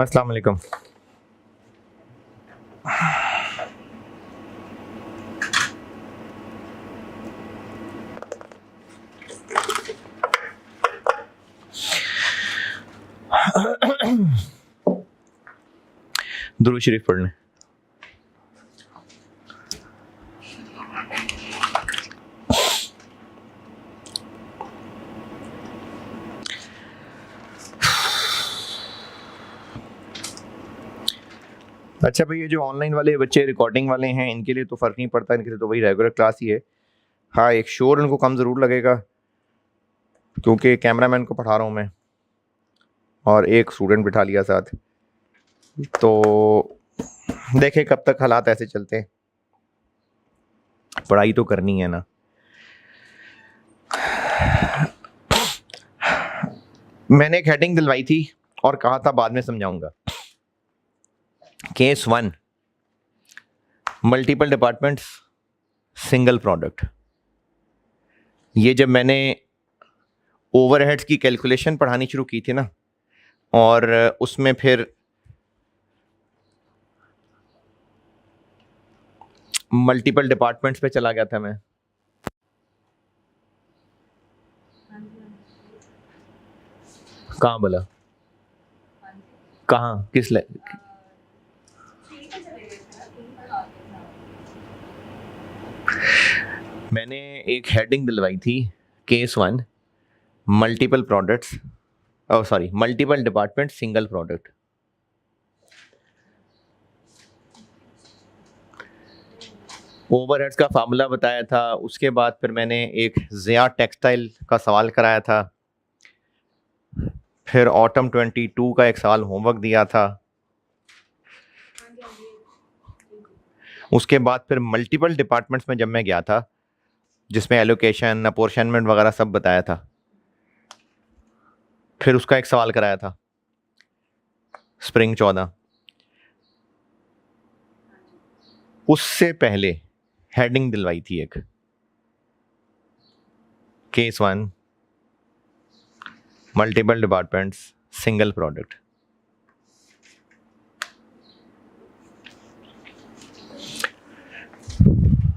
अस्सलाम वालेकुम। दुरूद शरीफ पढ़ लें। अच्छा भाई, ये जो ऑनलाइन वाले बच्चे रिकॉर्डिंग वाले हैं इनके लिए तो फ़र्क नहीं पड़ता, इनके लिए तो वही रेगुलर क्लास ही है। हाँ, एक शोर इनको कम ज़रूर लगेगा क्योंकि कैमरामैन को पढ़ा रहा हूँ मैं और एक स्टूडेंट बिठा लिया साथ। तो देखें कब तक हालात ऐसे चलते हैं, पढ़ाई तो करनी है ना। मैंने एक हेडिंग दिलवाई थी और कहा था बाद में समझाऊंगा। Case 1, multiple departments single product. ये जब मैंने ओवरहेड्स की कैलकुलेशन पढ़ानी शुरू की थी ना, और उसमें फिर मल्टीपल डिपार्टमेंट्स पे चला गया था मैं। कहाँ बोला? कहाँ? किस मैंने एक हेडिंग दिलवाई थी, case 1, multiple products, sorry multiple department single product. Overheads का फार्मूला बताया था। उसके बाद फिर मैंने एक ज़िया टेक्सटाइल का सवाल कराया था। फिर ऑटम 22 का एक सवाल होमवर्क दिया था। उसके बाद फिर मल्टीपल डिपार्टमेंट्स में जब मैं गया था, जिसमें एलोकेशन अपोर्शनमेंट वगैरह सब बताया था, फिर उसका एक सवाल कराया था स्प्रिंग 14। उससे पहले हेडिंग दिलवाई थी एक, case 1, multiple departments single product.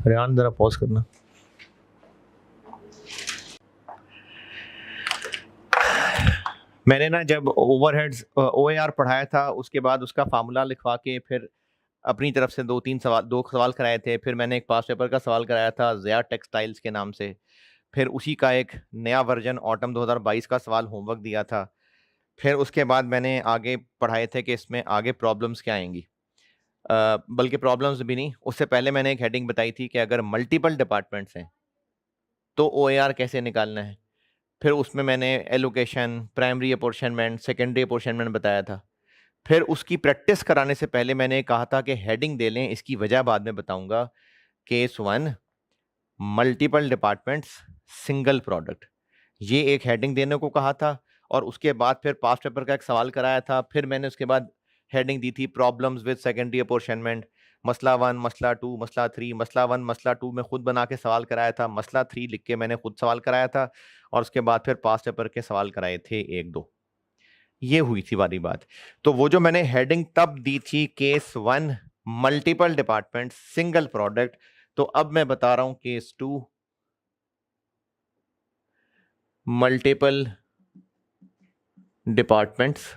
Rehan जरा पॉज करना। मैंने ना जब ओवरहेड्स ओएआर पढ़ाया था, उसके बाद उसका फार्मूला लिखवा के फिर अपनी तरफ से दो सवाल कराए थे। फिर मैंने एक पास पेपर का सवाल कराया था ज़िया टेक्सटाइल्स के नाम से। फिर उसी का एक नया वर्जन ऑटम 2022 का सवाल होमवर्क दिया था। फिर उसके बाद मैंने आगे पढ़ाए थे कि इसमें आगे प्रॉब्लम्स क्या आएंगी। बल्कि प्रॉब्लम्स भी नहीं, उससे पहले मैंने एक हेडिंग बताई थी कि अगर मल्टीपल डिपार्टमेंट्स हैं तो ओएआर कैसे निकालना है। फिर उसमें मैंने allocation, primary apportionment, secondary apportionment बताया था। फिर उसकी प्रैक्टिस कराने से पहले मैंने कहा था कि हेडिंग दे लें, इसकी वजह बाद में बताऊंगा। Case 1, multiple departments single product, ये एक हेडिंग देने को कहा था। और उसके बाद फिर पास्ट पेपर का एक सवाल कराया था। फिर मैंने उसके बाद हेडिंग दी थी प्रॉब्लम्स विद सेकेंडरी अपॉर्शनमेंट, मसला 1, मसला 2, मसला 3। मसला 1, मसला 2 में खुद बना के सवाल कराया था, मसला 3 लिख के मैंने खुद सवाल कराया था, और उसके बाद फिर पास्ट पेपर के सवाल कराए थे 1-2। ये हुई थी वाली बात। तो वो जो मैंने हेडिंग तब दी थी, case 1, multiple department single product, तो अब मैं बता रहा हूं case 2, multiple departments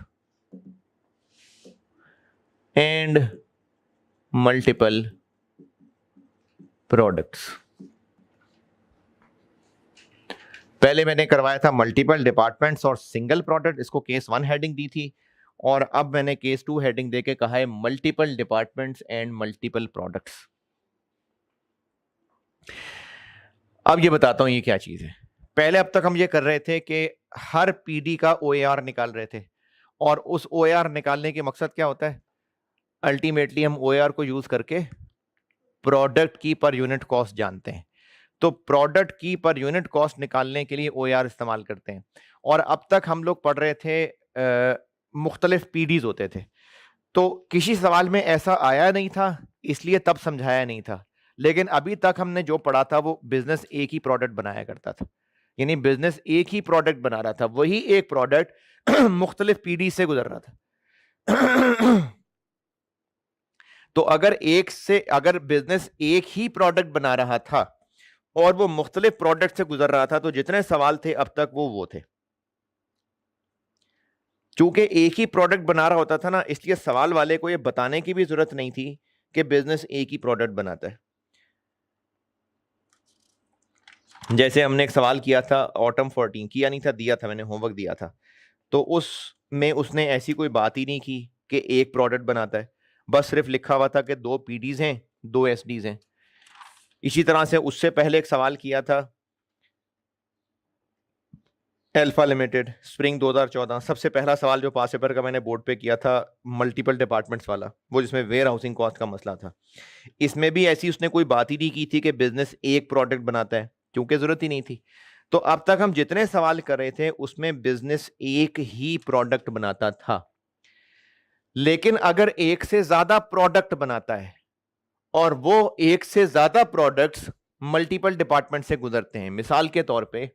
and multiple products. पहले मैंने करवाया था मल्टीपल डिपार्टमेंट्स और सिंगल प्रोडक्ट, इसको केस 1 हेडिंग दी थी। और अब मैंने केस 2 हेडिंग देके कहा है multiple departments and multiple products. अब ये बताता हूं ये क्या चीज है। पहले अब तक हम ये कर रहे थे कि हर पीडी का ओएआर निकाल रहे थे, और उस ओएआर निकालने के मकसद क्या होता है? अल्टीमेटली हम ओएआर को यूज करके प्रोडक्ट की पर यूनिट कॉस्ट जानते हैं। तो प्रोडक्ट की पर यूनिट कॉस्ट निकालने के लिए ओएआर इस्तेमाल करते हैं। और अब तक हम लोग पढ़ रहे थे मुख्तलिफ पीडीज होते थे, तो किसी सवाल में ऐसा आया नहीं था, इसलिए तब समझाया नहीं था। लेकिन अभी तक हमने जो पढ़ा था वो बिजनेस एक ही प्रोडक्ट बनाया करता था, यानी बिजनेस एक ही प्रोडक्ट बना रहा था, वही एक प्रोडक्ट मुख्तलिफ पीडी से गुजर रहा था। तो अगर बिजनेस एक ही प्रोडक्ट बना रहा था और वो मुख्तलिफ प्रोडक्ट से गुजर रहा था, तो जितने सवाल थे अब तक वो थे। चूंकि एक ही प्रोडक्ट बना रहा होता था ना, इसलिए सवाल वाले को ये बताने की भी जरूरत नहीं थी कि बिजनेस एक ही प्रोडक्ट बनाता है। जैसे हमने एक सवाल किया था ऑटम 14, किया नहीं था, दिया था, मैंने होमवर्क दिया था, तो उसमें उसने ऐसी कोई बात ही नहीं की कि एक प्रोडक्ट बनाता है, बस सिर्फ लिखा हुआ था कि 2 पीडीज हैं, 2 एसडीज हैं। इसी तरह से उससे पहले एक सवाल किया था अल्फा लिमिटेड, स्प्रिंग 2014, सबसे पहला सवाल जो पास पेपर का मैंने बोर्ड पे किया था मल्टीपल डिपार्टमेंट्स वाला, वो जिसमें वेयर हाउसिंग कॉस्ट का मसला था। इसमें भी ऐसी उसने कोई बात ही नहीं की थी कि बिजनेस एक प्रोडक्ट बनाता है, क्योंकि जरूरत ही नहीं थी। तो अब तक हम जितने सवाल कर रहे थे उसमें बिजनेस एक ही प्रोडक्ट बनाता था। लेकिन अगर एक से ज्यादा प्रोडक्ट बनाता है और वो एक से ज्यादा प्रोडक्ट्स मल्टीपल डिपार्टमेंट से गुजरते हैं, मिसाल के तौर पे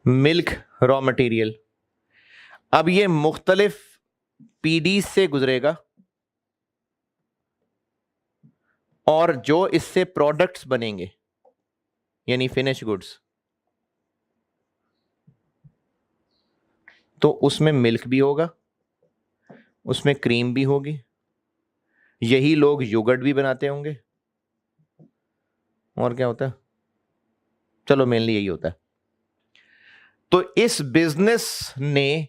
मिल्क रॉ मटेरियल, अब ये मुख्तलिफ पीडी से गुजरेगा और जो इससे प्रोडक्ट्स बनेंगे यानी फिनिश गुड्स, तो उसमें मिल्क भी होगा, उसमें क्रीम भी होगी, यही लोग योगर्ट भी बनाते होंगे, और क्या होता है, चलो मेनली यही होता है। तो इस बिजनेस ने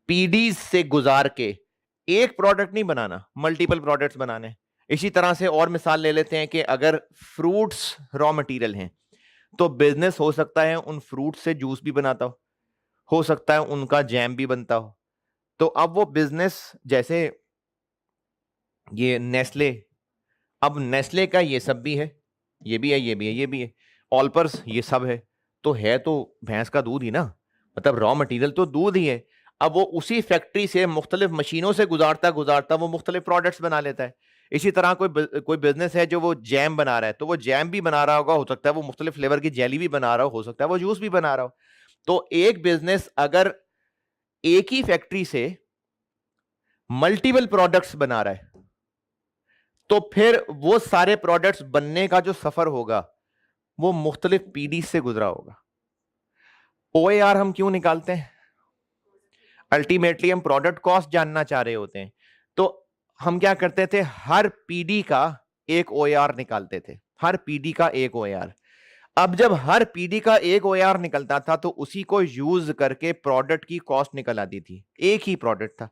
पीडीज से गुजार के एक प्रोडक्ट नहीं बनाना, मल्टीपल प्रोडक्ट्स बनाने। इसी तरह से और मिसाल ले लेते हैं कि अगर फ्रूट्स रॉ मटेरियल हैं, तो बिजनेस हो सकता है उन फ्रूट से जूस भी बनाता हो सकता है उनका जैम भी बनता हो। तो अब वो बिजनेस, जैसे ये नेस्ले, अब नेस्ले का ये सब भी है, ये भी है, ये भी है, ये भी है, ऑलपर्स, ये सब है तो भैंस का दूध ही ना, मतलब रॉ मटेरियल तो दूध ही है। अब वो उसी फैक्ट्री से मुख्तलिफ मशीनों से गुजारता गुजारता वो मुख्तलिफ प्रोडक्ट्स बना लेता है। इसी तरह कोई बिजनेस है जो वो जैम बना रहा है, तो वो जैम भी बना रहा होगा, हो सकता है वो मुख्तलिफ फ्लेवर की जेली भी बना रहा हो सकता है वो जूस भी बना रहा हो। तो एक बिजनेस अगर एक ही फैक्ट्री से मल्टीपल प्रोडक्ट्स बना रहा है, तो फिर वो सारे प्रोडक्ट्स बनने का जो सफर होगा वो मुख्तलिफ पीडी से गुजरा होगा। ओएआर हम क्यों निकालते हैं? अल्टीमेटली हम प्रोडक्ट कॉस्ट जानना चाह रहे होते हैं। तो हम क्या करते थे, हर पीडी का एक ओएआर निकालते थे, हर पीडी का एक ओएआर। अब जब हर पीडी का एक ओएआर निकलता था तो उसी को यूज करके प्रोडक्ट की कॉस्ट निकल आती थी, एक ही प्रोडक्ट था।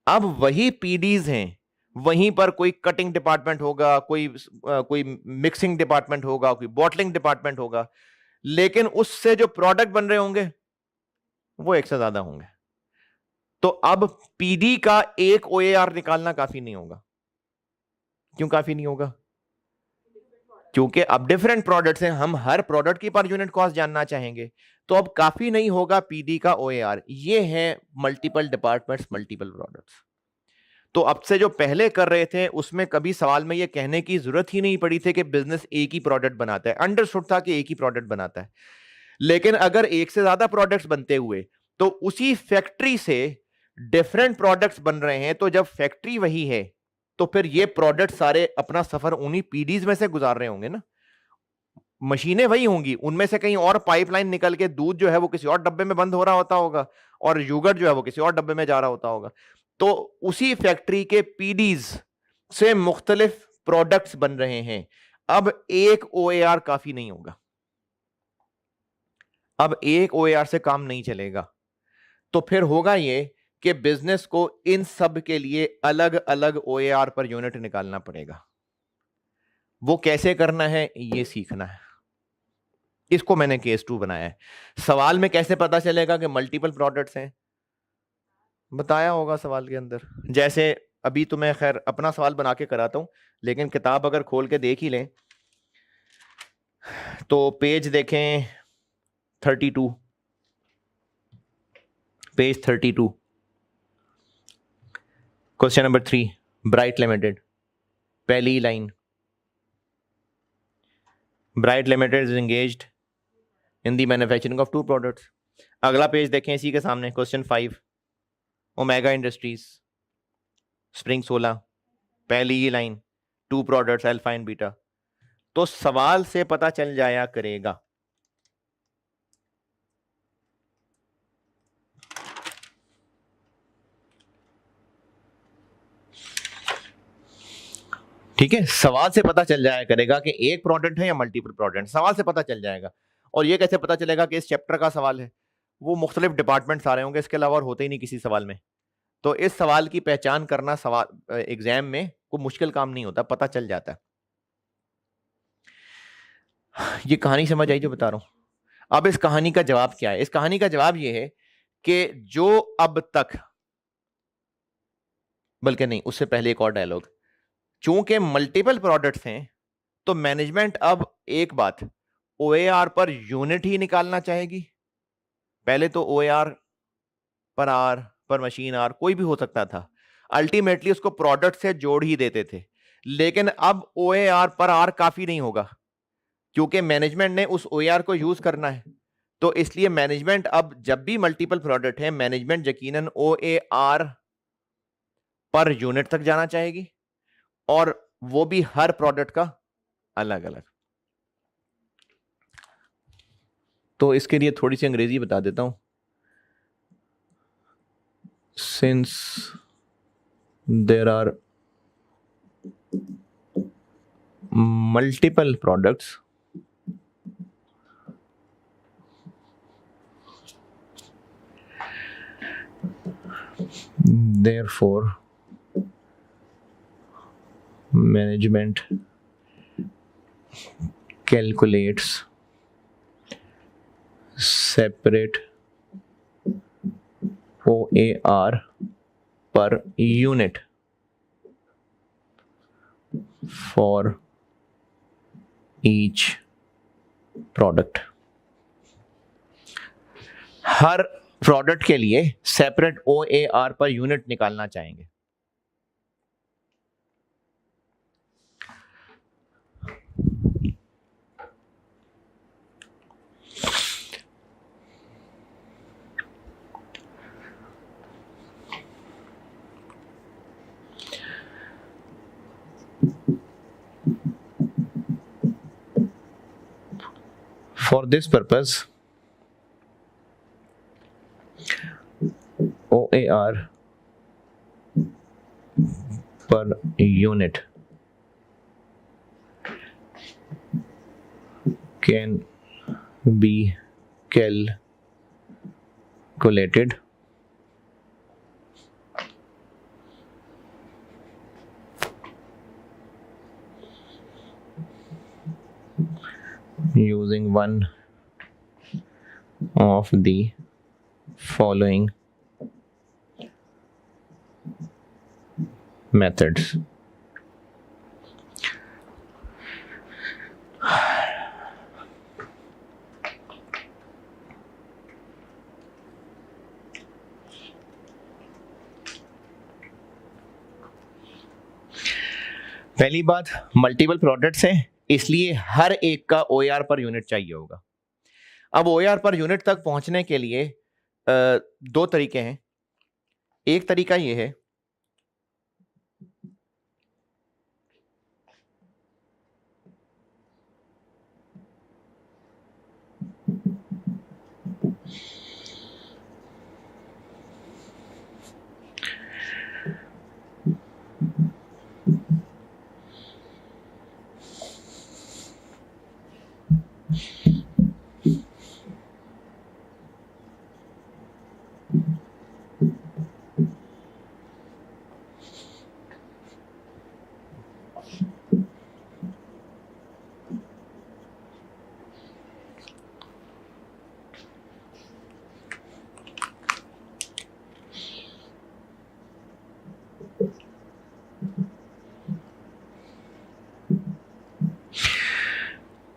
अब वही पीडीज हैं, वहीं पर कोई कटिंग डिपार्टमेंट होगा, कोई मिक्सिंग डिपार्टमेंट होगा, कोई बॉटलिंग डिपार्टमेंट होगा, लेकिन उससे जो प्रोडक्ट बन रहे होंगे वो एक से ज्यादा होंगे। तो अब पीडी का एक ओएआर निकालना काफी नहीं होगा। क्यों काफी नहीं होगा? क्योंकि अब डिफरेंट प्रोडक्ट्स हैं, हम हर प्रोडक्ट की पर यूनिट कॉस्ट जानना चाहेंगे, तो अब काफी नहीं होगा पीडी का ओएआर। ये है मल्टीपल डिपार्टमेंट्स, मल्टीपल प्रोडक्ट्स। तो अब से जो पहले कर रहे थे उसमें कभी सवाल में यह कहने की जरूरत ही नहीं पड़ी थी कि बिजनेस एक ही प्रोडक्ट बनाता है, अंडरस्टूड था कि एक ही प्रोडक्ट बनाता है। लेकिन अगर एक से ज्यादा प्रोडक्ट्स बनते हुए तो उसी फैक्ट्री से डिफरेंट प्रोडक्ट्स बन रहे हैं, तो जब फैक्ट्री वही है तो फिर ये प्रोडक्ट सारे अपना सफर उन्हीं पीडीज में से गुजार रहे होंगे ना। मशीनें वही होंगी, उनमें से कहीं और पाइपलाइन निकल के दूध जो है वो किसी और डब्बे में बंद हो रहा होता होगा और योगर्ट जो है वो किसी और डब्बे में जा रहा होता होगा। तो उसी फैक्ट्री के पीडीज से मुख्तलिफ प्रोडक्ट्स बन रहे हैं। अब एक ओएआर काफी नहीं होगा, अब एक ओएआर से काम नहीं चलेगा। तो फिर होगा ये कि बिजनेस को इन सब के लिए अलग अलग ओएआर पर यूनिट निकालना पड़ेगा। वो कैसे करना है ये सीखना है। इसको मैंने केस 2 बनाया है। सवाल में कैसे पता चलेगा कि मल्टीपल प्रोडक्ट्स हैं? बताया होगा सवाल के अंदर। जैसे अभी तो मैं खैर अपना सवाल बना के कराता हूं, लेकिन किताब अगर खोल के देख ही लें तो पेज देखें 32, page 32, question number 3, bright limited, पहली line, bright limited is engaged in the manufacturing of two products. अगला पेज देखें इसी के सामने, क्वेश्चन 5, ओमेगा इंडस्ट्रीज, स्प्रिंग 16, पहली ही line, two products alpha and beta. तो सवाल से पता चल जाया करेगा ठीक है, सवाल से पता चल जाया करेगा कि एक प्रोडक्ट है या मल्टीपल प्रोडक्ट, सवाल से पता चल जाएगा। और ये कैसे पता चलेगा कि इस चैप्टर का सवाल है? वो मुख्तलिफ डिपार्टमेंट्स आ रहे होंगे, इसके अलावा और होते ही नहीं किसी सवाल में। तो इस सवाल की पहचान करना सवाल एग्जाम में कोई मुश्किल काम नहीं होता, पता चल जाता है। ये कहानी समझ आई जो बता रहा हूं। अब इस कहानी का जवाब क्या है? इस कहानी का जवाब ये है कि जो अब तक, बल्कि नहीं, उससे पहले एक और डायलॉग, चूंकि मल्टीपल प्रोडक्ट्स हैं तो मैनेजमेंट अब एक बात, ओएआर पर यूनिट ही निकालना चाहेगी। पहले तो ओएआर पर आर, पर मशीन आर, कोई भी हो सकता था, अल्टीमेटली उसको प्रोडक्ट से जोड़ ही देते थे। लेकिन अब ओएआर पर आर काफी नहीं होगा, क्योंकि मैनेजमेंट ने उस ओएआर को यूज करना है। तो इसलिए मैनेजमेंट अब जब भी मल्टीपल प्रोडक्ट है, मैनेजमेंट यकीनन ओएआर पर यूनिट तक जाना चाहेगी, और वो भी हर प्रोडक्ट का अलग अलग। तो इसके लिए थोड़ी सी अंग्रेजी बता देता हूं। Since there are multiple products, therefore management calculates separate OAR per unit for each product। Her product के लिए सेपरेट OAR पर यूनिट निकालना चाहेंगे। For this purpose, OAR per unit can be calculated using one of the following methods। पहली बात, multiple products हैं, इसलिए हर एक का ओआर पर यूनिट चाहिए होगा। अब ओआर पर यूनिट तक पहुंचने के लिए दो तरीके हैं। एक तरीका ये है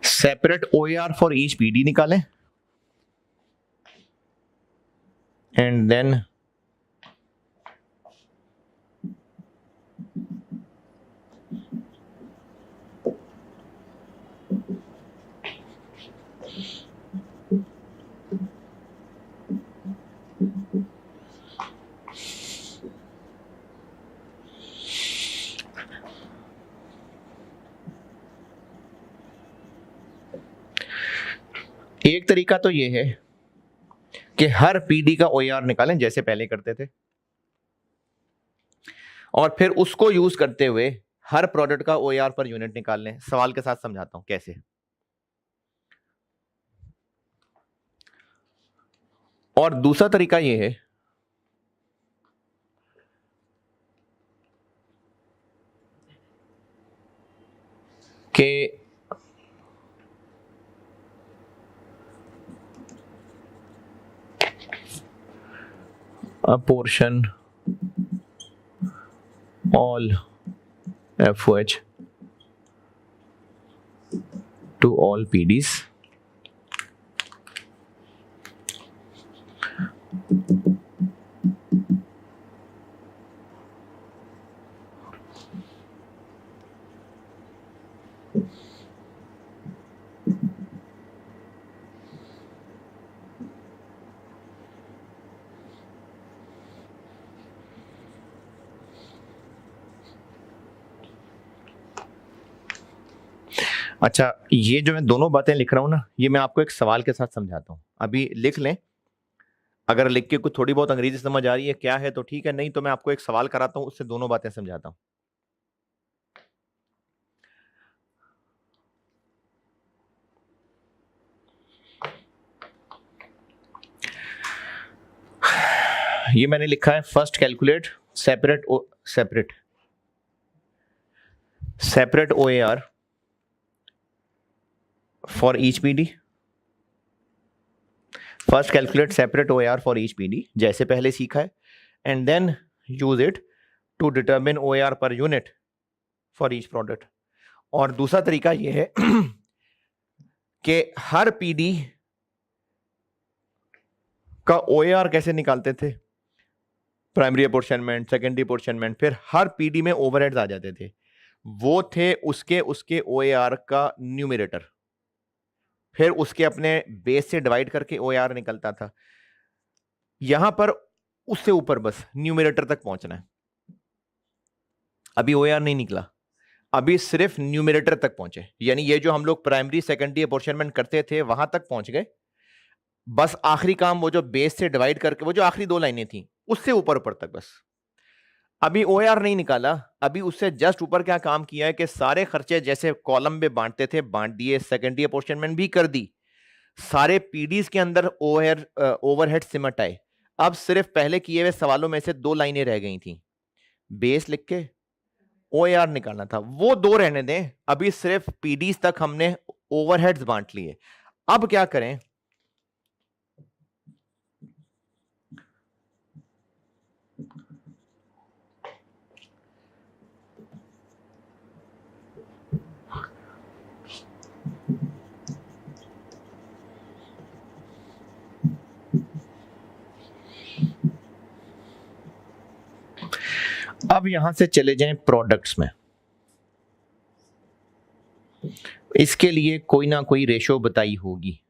separate OAR for each PD निकालें, एंड देन एक तरीका तो ये है कि हर पीडी का ओईआर निकालें जैसे पहले करते थे, और फिर उसको यूज करते हुए हर प्रोडक्ट का ओईआर पर यूनिट निकाल लें। सवाल के साथ समझाता हूं कैसे। और दूसरा तरीका ये है कि apportion all FOH to all PDs अच्छा, ये जो मैं दोनों बातें लिख रहा हूं ना, ये मैं आपको एक सवाल के साथ समझाता हूं। अभी लिख लें, अगर लिख के कुछ थोड़ी बहुत अंग्रेजी समझ आ रही है क्या है तो ठीक है, नहीं तो मैं आपको एक सवाल कराता हूं, उससे दोनों बातें समझाता हूं। ये मैंने लिखा है, first calculate separate OAR for each PD. First calculate separate OAR for each PD जैसे पहले सीखा है, and then use it to determine OAR per unit for each product. और दूसरा तरीका ये है कि हर PD का OAR कैसे निकालते थे, प्राइमरी अपोर्शनमेंट, सेकेंडरी अपोर्शनमेंट, फिर हर PD में ओवरहेड्स आ जाते थे, वो थे उसके OAR का न्यूमरेटर, फिर उसके अपने बेस से डिवाइड करके OAR निकलता था। यहां पर उससे ऊपर बस न्यूमरेटर तक पहुंचना है। अभी OAR नहीं निकला, अभी सिर्फ न्यूमरेटर तक पहुंचे, यानी ये जो हम लोग प्राइमरी सेकेंडरी अपोर्शनमेंट करते थे वहां तक पहुंच गए। बस आखिरी काम वो जो बेस से डिवाइड करके वो जो आखिरी 2 लाइनें थी उससे ऊपर तक बस। अभी OAR नहीं निकाला, अभी उससे जस्ट ऊपर क्या काम किया है कि सारे खर्चे जैसे कॉलम में बांटते थे बांट दिए, सेकेंडरी अपोर्शनमेंट भी कर दी, सारे पीडीज के अंदर ओवरहेड सिमट आए। अब सिर्फ पहले किए हुए सवालों में से 2 लाइनें रह गई थी, बेस लिख के OAR निकालना था, वो 2 रहने दें। अभी सिर्फ पीडीज तक हमने ओवरहेड्स बांट लिए। अब क्या करें, अब यहां से चले जाएं प्रोडक्ट्स में। इसके लिए कोई ना कोई रेशो बताई होगी।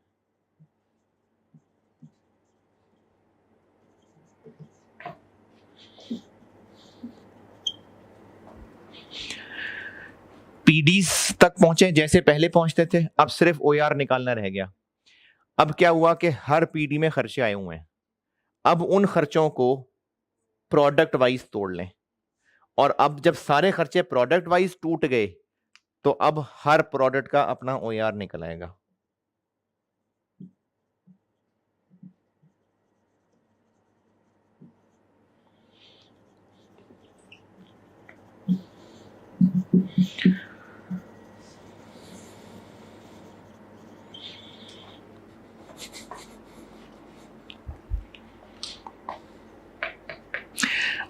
पीडीज तक पहुंचे जैसे पहले पहुंचते थे, अब सिर्फ OAR निकालना रह गया। अब क्या हुआ कि हर पीडी में खर्चे आए हुए हैं, अब उन खर्चों को प्रोडक्ट वाइज तोड़ लें, और अब जब सारे खर्चे प्रोडक्ट वाइज टूट गए तो अब हर प्रोडक्ट का अपना OAR निकल आएगा।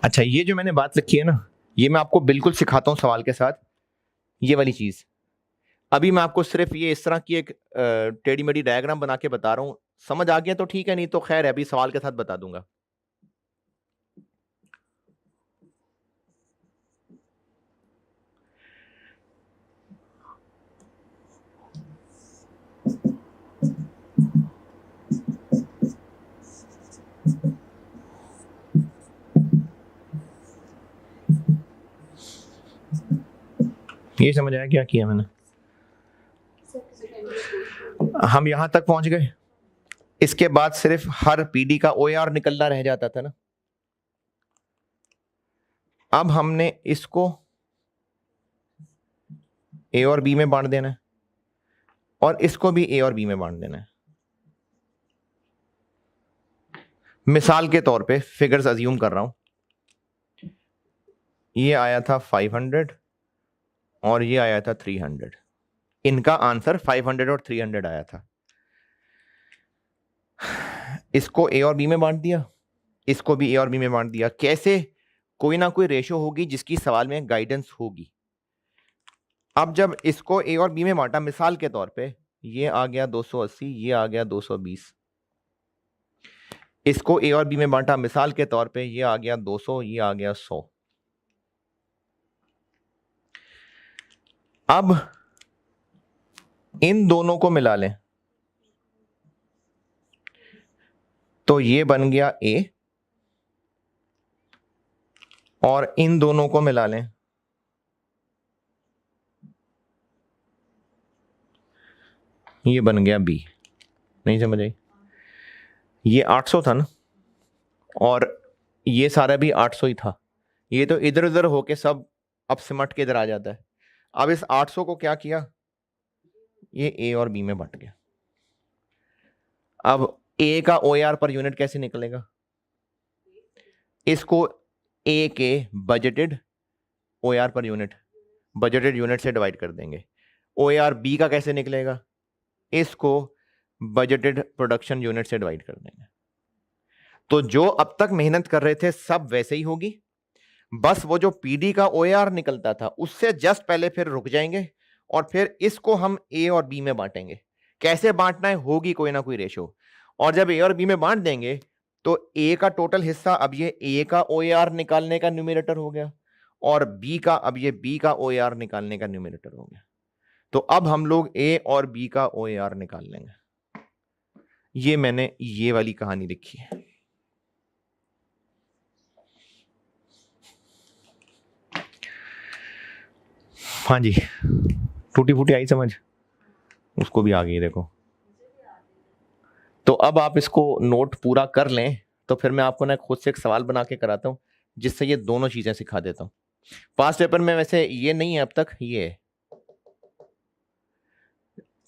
अच्छा, ये जो मैंने बात लिखी है ना, ये मैं आपको बिल्कुल सिखाता हूं सवाल के साथ, ये वाली चीज। अभी मैं आपको सिर्फ ये इस तरह की एक टेढ़ी मेढ़ी डायग्राम बना के बता रहा हूं, समझ आ गया तो ठीक है, नहीं तो खैर है, अभी सवाल के साथ बता दूंगा। ये समझ आया क्या किया मैंने? हम यहां तक पहुंच गए, इसके बाद सिर्फ हर पीडी का ओएआर निकलना रह जाता था ना। अब हमने इसको ए और बी में बांट देना है और इसको भी ए और बी में बांट देना है। मिसाल के तौर पे फिगर्स अज्यूम कर रहा हूं, ये आया था 500 और ये आया था 300। इनका आंसर 500 और 300 आया था। इसको ए और बी में बांट दिया, इसको भी ए और बी में बांट दिया। कैसे? कोई ना कोई रेशो होगी जिसकी सवाल में गाइडेंस होगी। अब जब इसको ए और बी में बांटा, मिसाल के तौर पे ये आ गया 280, ये आ गया 220। इसको ए और बी में बांटा, मिसाल के तौर पे ये आ गया 200, ये आ गया 100। अब इन दोनों को मिला लें तो ये बन गया ए, और इन दोनों को मिला लें ये बन गया बी। नहीं समझ आई? ये 800 था ना, और ये सारा भी 800 ही था। ये तो इधर उधर होके सब अब सिमट के इधर आ जाता है। अब इस 800 को क्या किया, ये ए और बी में बंट गया। अब ए का ओआर पर यूनिट कैसे निकलेगा? इसको ए के budgeted OR per unit, budgeted unit से डिवाइड कर देंगे। ओआर बी का कैसे निकलेगा? इसको बजटेड प्रोडक्शन यूनिट से डिवाइड कर देंगे। तो जो अब तक मेहनत कर रहे थे सब वैसे ही होगी, बस वो जो पीडी का ओआर निकलता था उससे जस्ट पहले फिर रुक जाएंगे और फिर इसको हम ए और बी में बांटेंगे। कैसे बांटना है? होगी कोई ना कोई रेशो। और जब ए और बी में बांट देंगे तो ए का टोटल हिस्सा अब ये ए का ओआर निकालने का न्यूमरेटर हो गया, और बी का अब ये बी का ओआर निकालने का न्यूमरेटर हो गया। तो अब हम लोग ए और बी का ओआर निकाल लेंगे। ये मैंने ये वाली कहानी लिखी है। हाँ जी, टूटी फूटी आई समझ? उसको भी आ गई देखो। तो अब आप इसको नोट पूरा कर लें तो फिर मैं आपको ना खुद से एक सवाल बना के कराता हूं जिससे ये दोनों चीजें सिखा देता हूं। पास्ट पेपर में वैसे ये नहीं है अब तक, ये है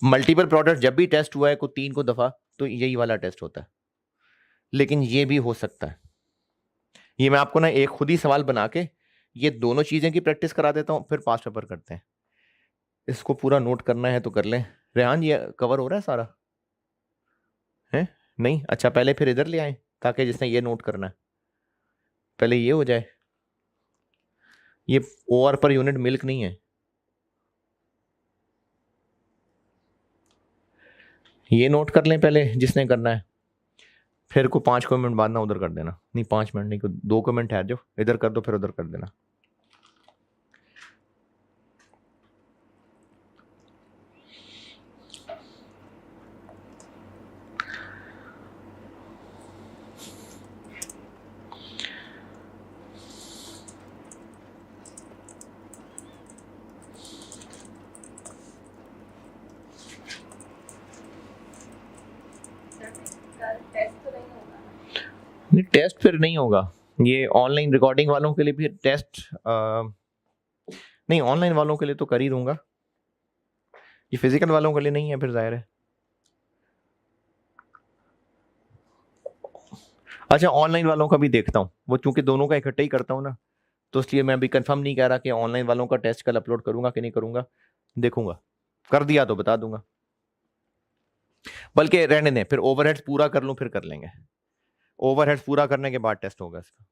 मल्टीपल प्रोडक्ट। जब भी टेस्ट हुआ है को 3 को दफा तो यही वाला टेस्ट होता है, लेकिन ये भी हो सकता है। ये मैं आपको ना एक खुद ही सवाल बना के ये दोनों चीजें की प्रैक्टिस करा देता हूं, फिर पास्ट पेपर करते हैं। इसको पूरा नोट करना है तो कर लें। रेहान ये कवर हो रहा है सारा है? नहीं? अच्छा, पहले फिर इधर ले आए ताकि जिसने ये नोट करना है पहले ये हो जाए। ये ओआर पर यूनिट मिल्क नहीं है, ये नोट कर लें पहले जिसने करना है। फिर को 5 कमेंट बाद ना उधर कर देना। नहीं 5 मिनट नहीं, 2 कमेंट है जो इधर कर दो फिर उधर कर देना। नहीं टेस्ट फिर नहीं होगा। ये ऑनलाइन रिकॉर्डिंग वालों के लिए भी टेस्ट नहीं, ऑनलाइन वालों के लिए तो कर ही दूंगा, ये फिजिकल वालों के लिए नहीं है फिर जाहिर है। अच्छा, ऑनलाइन वालों का भी देखता हूँ, वो चूंकि दोनों का इकट्ठा ही करता हूँ ना, तो इसलिए मैं अभी कंफर्म नहीं कह रहा कि ऑनलाइन वालों का टेस्ट कल अपलोड करूंगा कि नहीं करूंगा, देखूंगा। कर दिया तो बता दूंगा, बल्कि रहने दें, फिर ओवरहेड्स पूरा कर लूं फिर कर लेंगे। ओवरहेड्स पूरा करने के बाद टेस्ट होगा इसका।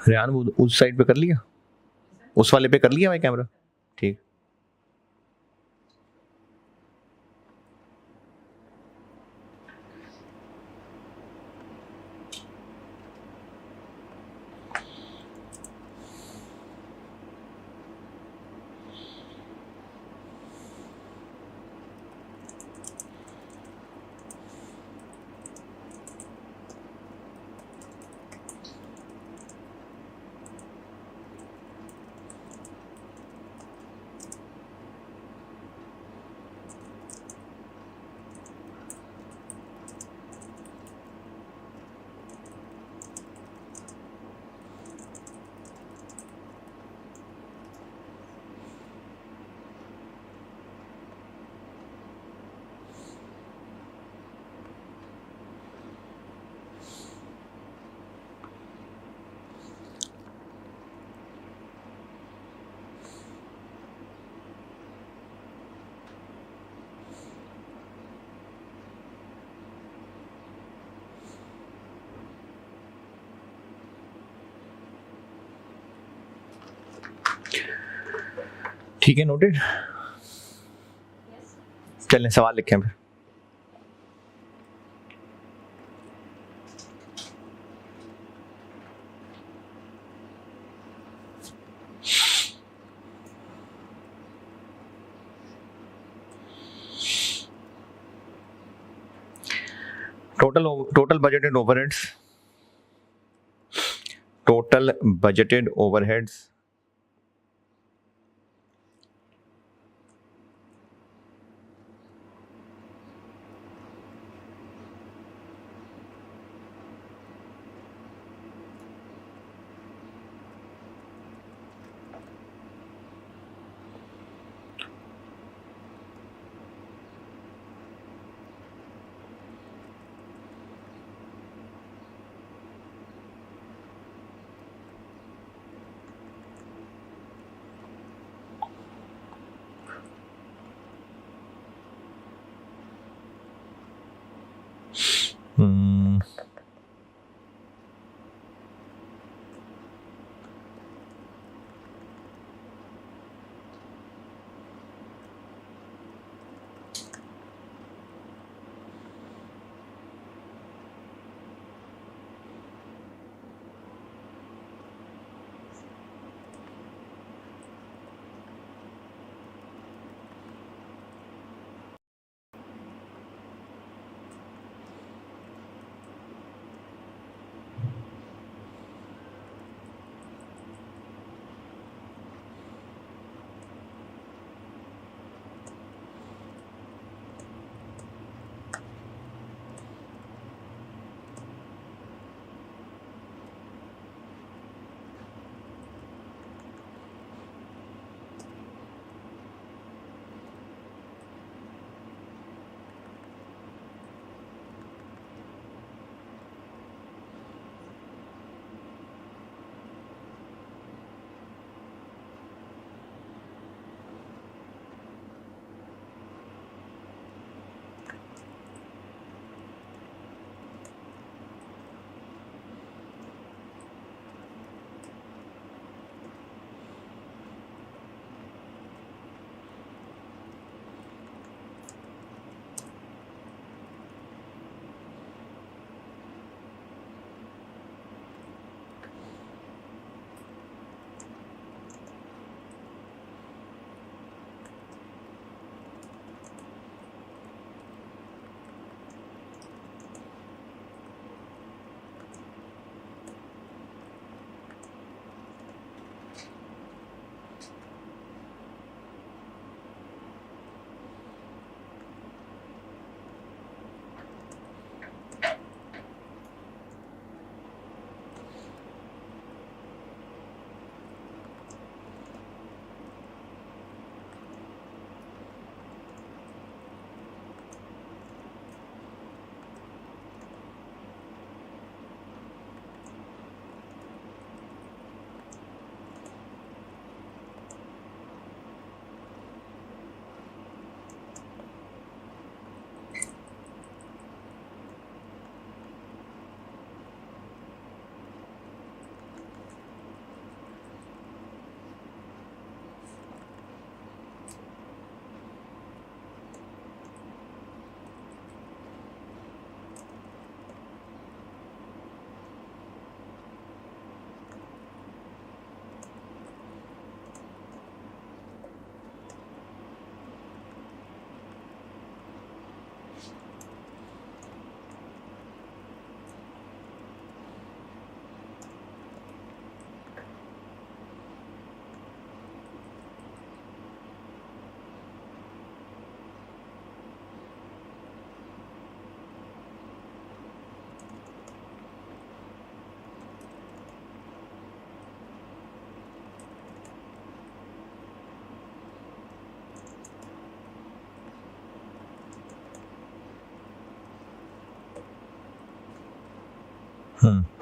रेहान वो उस साइड पे कर लिया, उस वाले पे कर लिया भाई कैमरा। ठीक। ठीक है, नोटेड। चलें सवाल लिखें फिर। Total budgeted overheads, total budgeted overheads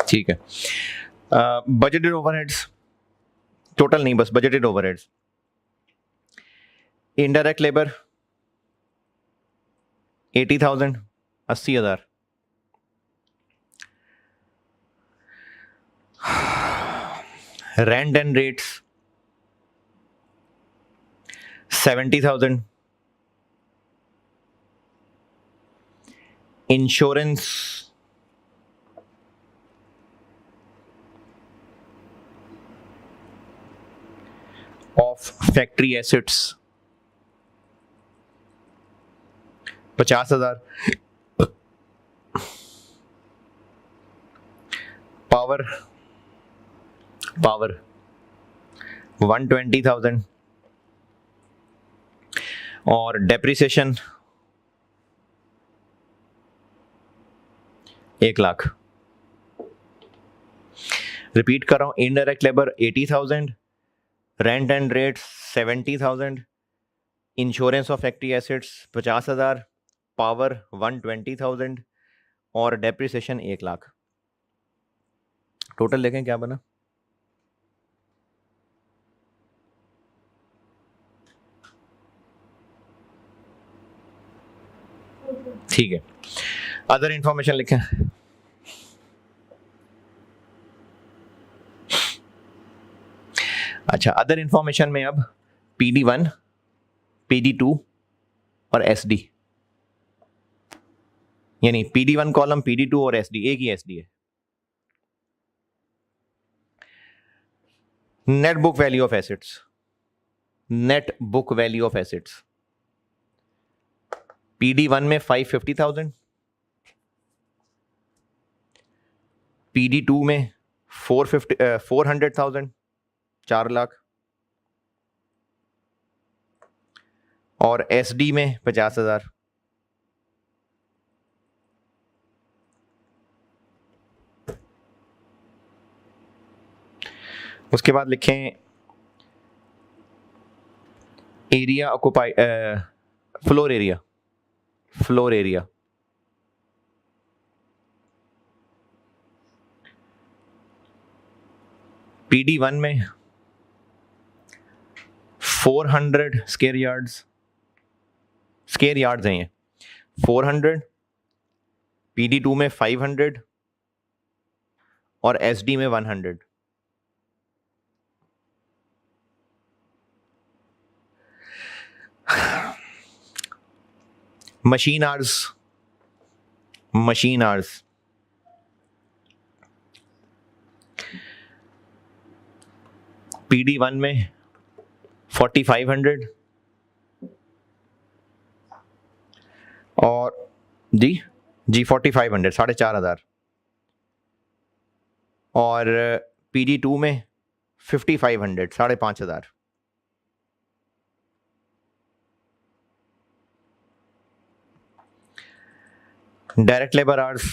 ठीक है। बजटेड ओवरहेड्स, टोटल नहीं, बस budgeted overheads. Indirect labour 80,000, 80,000। Rent and rates 70,000। Insurance of factory assets 50,000। Power 120,000। और डेप्रिसिएशन 1,00,000। रिपीट कर रहा हूं, indirect labour 80,000, rent and rate 70,000, insurance of factory assets 50,000, power 120,000 और depreciation 1,00,000। Total देखें क्या बना। ठीक है, अदर इंफॉर्मेशन लिखें। अच्छा, अदर इंफॉर्मेशन में अब PD1, PD2 और SD, यानी PD1 कॉलम, PD2 और SD, एक ही SD है। Net book value of assets, net book value of assets PD1 में 550,000, PD2 में 400,000, 4,00,000 और SD में 50,000। उसके बाद लिखें area occupy, floor area, floor area PD1 में 400 स्क्वायर यार्ड्स, स्क्वायर यार्ड्स हैं ये 400, PD2 में 500 और SD में 100। Machine hours, machine hours PD1 में 4,500 और जी 4,500, 4,500 और PD2 में 5,500, 5,500। Direct labour hours,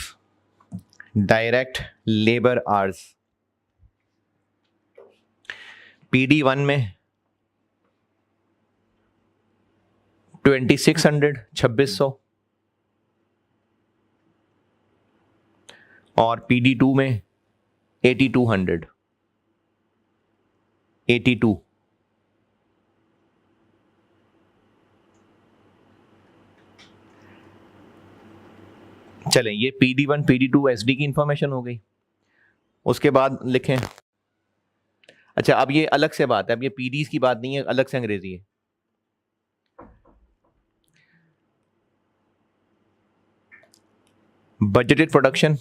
direct labour hours PD1 में 2,600, 2,600 और PD2 में 8,200, 82। चलें, ये PD1, PD2, SD की इंफॉर्मेशन हो गई। उसके बाद लिखें, अच्छा अब ये अलग से बात है, अब ये PDs की बात नहीं है, अलग से अंग्रेजी है। Budgeted production,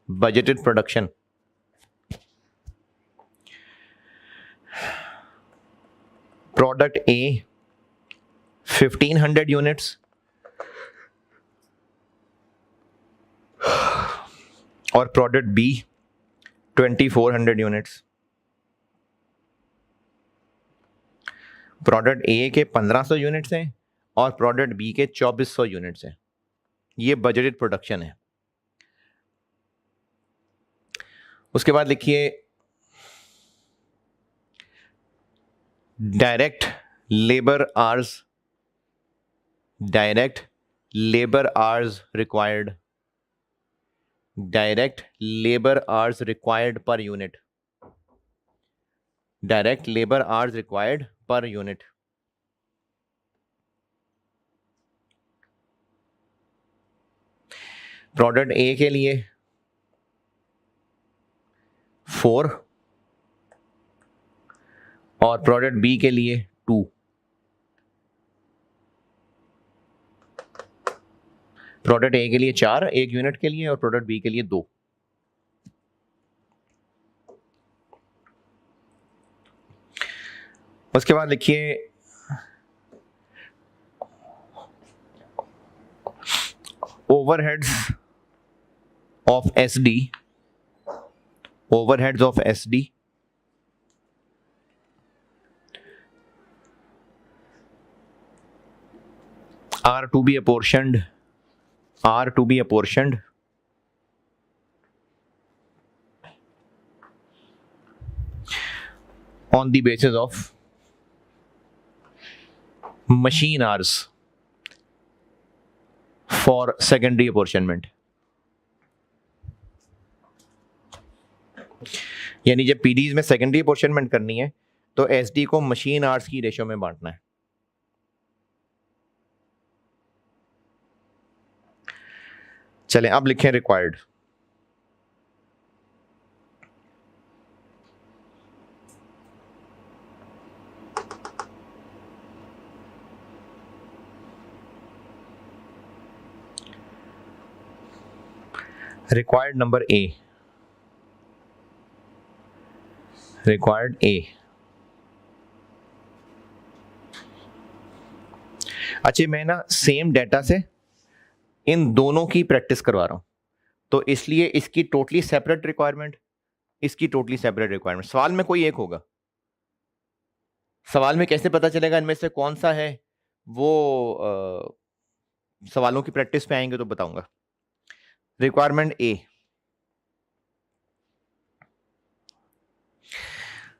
budgeted production product A 1,500 units और product B 2,400 units. Product A के 1,500 यूनिट्स हैं और प्रोडक्ट B के 2,400 यूनिट्स हैं। ये बजटेड प्रोडक्शन है। उसके बाद लिखिए direct labour hours, direct labour hours required direct labour hours required per unit, direct labour hours required per unit. Product ए के लिए 4 और प्रोडक्ट बी के लिए 2। प्रोडक्ट ए के लिए 4 एक यूनिट के लिए और प्रोडक्ट बी के लिए 2। उसके बाद लिखिए overheads of SD, overheads of SD are to be apportioned on the basis of machine hours for secondary apportionment। यानी जब पीडीज में सेकेंडरी अपॉर्शनमेंट करनी है तो एसडी को मशीन आवर्स की रेशियो में बांटना है। चलें अब लिखें required. Required number A, required A. अच्छा मैं ना सेम डेटा से इन दोनों की प्रैक्टिस करवा रहा हूं तो इसलिए इसकी टोटली सेपरेट रिक्वायरमेंट, इसकी टोटली सेपरेट रिक्वायरमेंट। सवाल में कोई एक होगा। सवाल में कैसे पता चलेगा इनमें से कौन सा है, वो सवालों की प्रैक्टिस पे आएंगे तो बताऊंगा। रिक्वायरमेंट ए,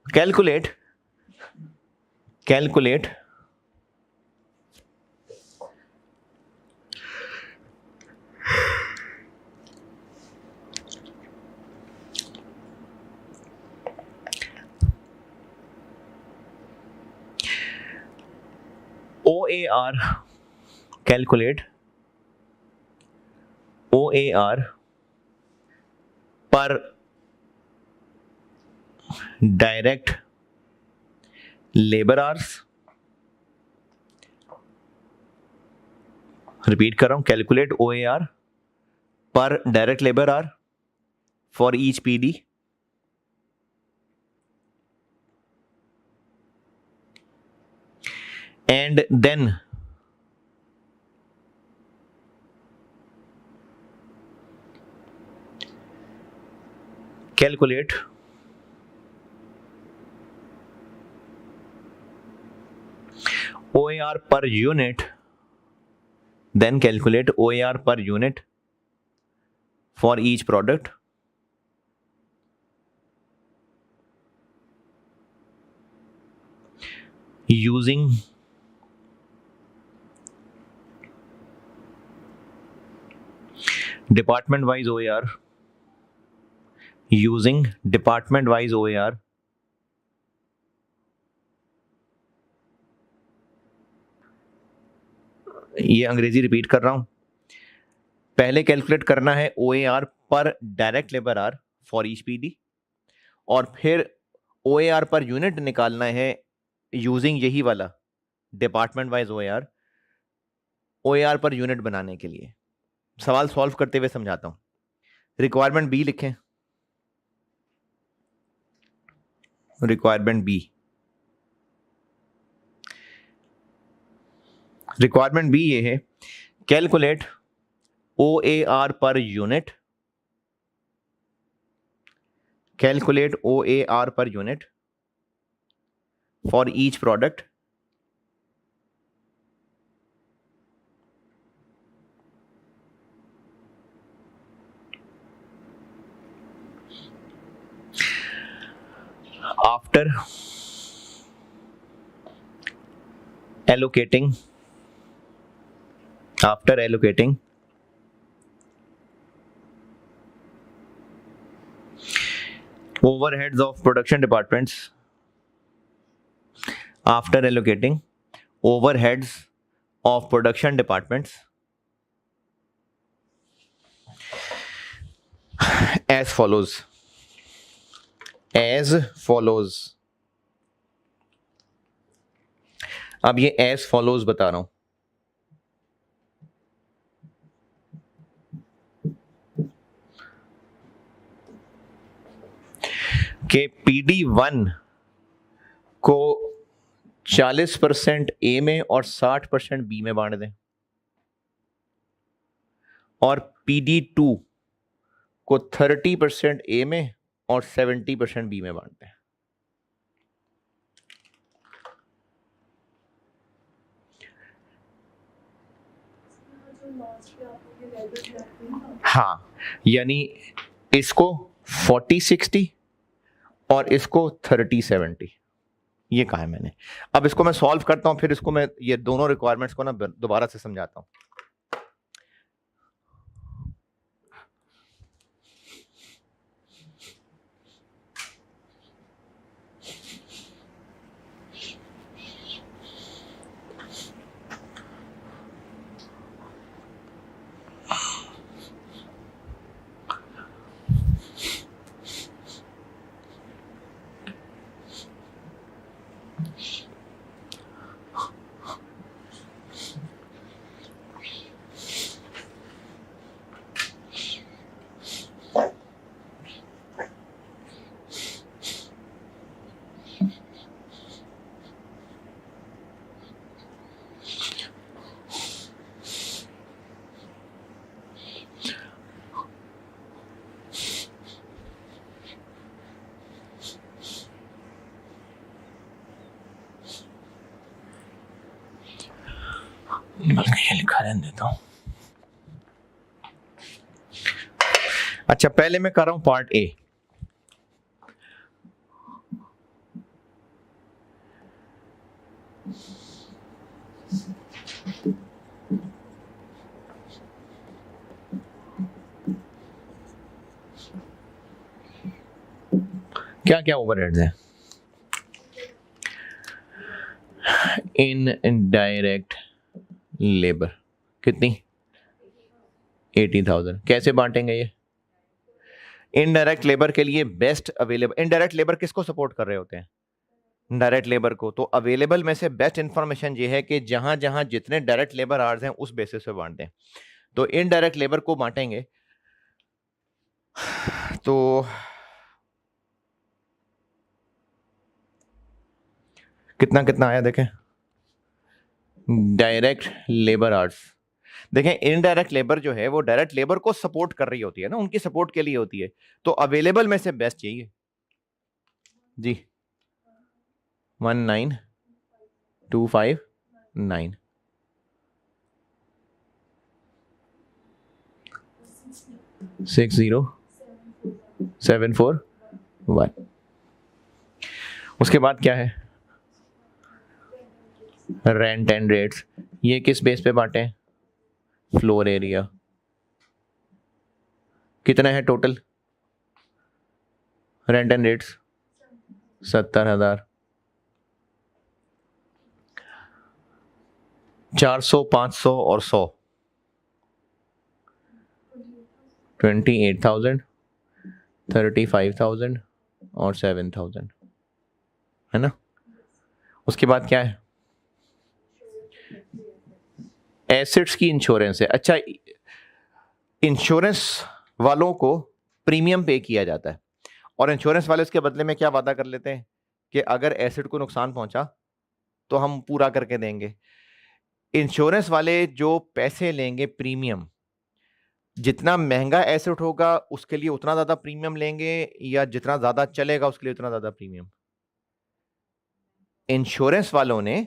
कैलकुलेट OAR, कैलकुलेट OAR पर डायरेक्ट लेबर आवर्स। रिपीट कर रहा हूं, कैलकुलेट OAR पर direct labour hour for each PD and then calculate OAR per unit, then calculate OAR per unit for each product using department wise OAR, using department wise OAR ये अंग्रेजी repeat कर रहा हूं। पहले calculate करना है OAR पर direct labour hour for each PD और फिर OAR पर यूनिट निकालना है यूजिंग यही वाला department wise OAR per unit बनाने के लिए। सवाल सॉल्व करते हुए समझाता हूं। रिक्वायरमेंट बी लिखें, रिक्वायरमेंट बी, रिक्वायरमेंट बी ये है, calculate OAR per unit, calculate OAR per unit for each product after allocating overheads of production departments after allocating overheads of production departments as follows. अब ये as follows बता रहा हूं कि PD1 को 40% ए में और 60% बी में बांट दें, और PD2 को 30% ए में और 70% बी में बांट दें। हाँ, यानी इसको 40-60 और इसको 30-70, ये कहा है मैंने। अब इसको मैं सॉल्व करता हूं, फिर इसको मैं ये दोनों रिक्वायरमेंट्स को ना दोबारा से समझाता हूं। बल्कि ये लिखा रहने देता हूं। अच्छा, पहले मैं कर रहा हूं पार्ट ए। क्या क्या ओवरहेड्स हैं? इनडायरेक्ट लेबर कितनी? 80,000। कैसे बांटेंगे ये? इनडायरेक्ट लेबर के लिए बेस्ट अवेलेबल। इनडायरेक्ट लेबर किसको सपोर्ट कर रहे होते हैं? डायरेक्ट लेबर को। तो अवेलेबल में से बेस्ट इंफॉर्मेशन ये है कि जहां जहां जितने डायरेक्ट लेबर आवर्स हैं उस बेसिस पे बांट दें। तो इनडायरेक्ट लेबर को बांटेंगे तो कितना कितना आया देखें। डायरेक्ट लेबर आवर्स, देखें इनडायरेक्ट लेबर जो है वो डायरेक्ट लेबर को सपोर्ट कर रही होती है ना, उनकी सपोर्ट के लिए होती है। तो अवेलेबल में से बेस्ट यही है जी, 19259 60741। उसके बाद क्या है? Rent and rates. ये किस बेस पे बांटे? Floor area. कितना है टोटल? Rent and rates 70,000। 400, 500 और 100 28,000, 35,000 और 7,000, है ना। उसके बाद क्या है? एसेट्स की इंश्योरेंस है। अच्छा, इंश्योरेंस वालों को प्रीमियम पे किया जाता है और इंश्योरेंस वाले इसके बदले में क्या वादा कर लेते हैं कि अगर एसेट को नुकसान पहुंचा तो हम पूरा करके देंगे। इंश्योरेंस वाले जो पैसे लेंगे प्रीमियम, जितना महंगा एसेट होगा उसके लिए उतना ज्यादा प्रीमियम लेंगे या जितना ज्यादा चलेगा उसके लिए उतना ज्यादा प्रीमियम? इंश्योरेंस वालों ने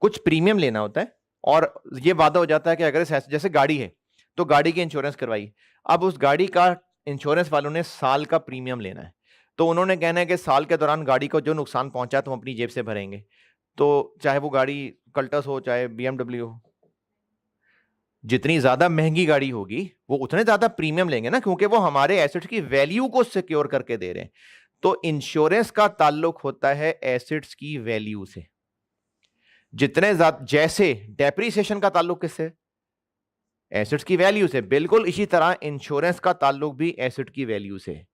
कुछ प्रीमियम लेना होता है और ये वादा हो जाता है कि अगर जैसे गाड़ी है तो गाड़ी की इंश्योरेंस करवाई, अब उस गाड़ी का इंश्योरेंस वालों ने साल का प्रीमियम लेना है, तो उन्होंने कहना है कि साल के दौरान गाड़ी को जो नुकसान पहुंचा तो हम अपनी जेब से भरेंगे। तो चाहे वो गाड़ी कल्टस हो चाहे BMW हो, जितनी ज्यादा महंगी गाड़ी होगी वो उतने ज्यादा प्रीमियम लेंगे ना, क्योंकि वो हमारे एसेट की वैल्यू को सिक्योर करके दे रहे हैं। तो इंश्योरेंस का ताल्लुक होता है एसेट्स की वैल्यू से। जितने ज्यादा, जैसे डेप्रीसिएशन का ताल्लुक किससे? एसेट्स की वैल्यू से। बिल्कुल इसी तरह इंश्योरेंस का ताल्लुक भी एसेट की वैल्यू से।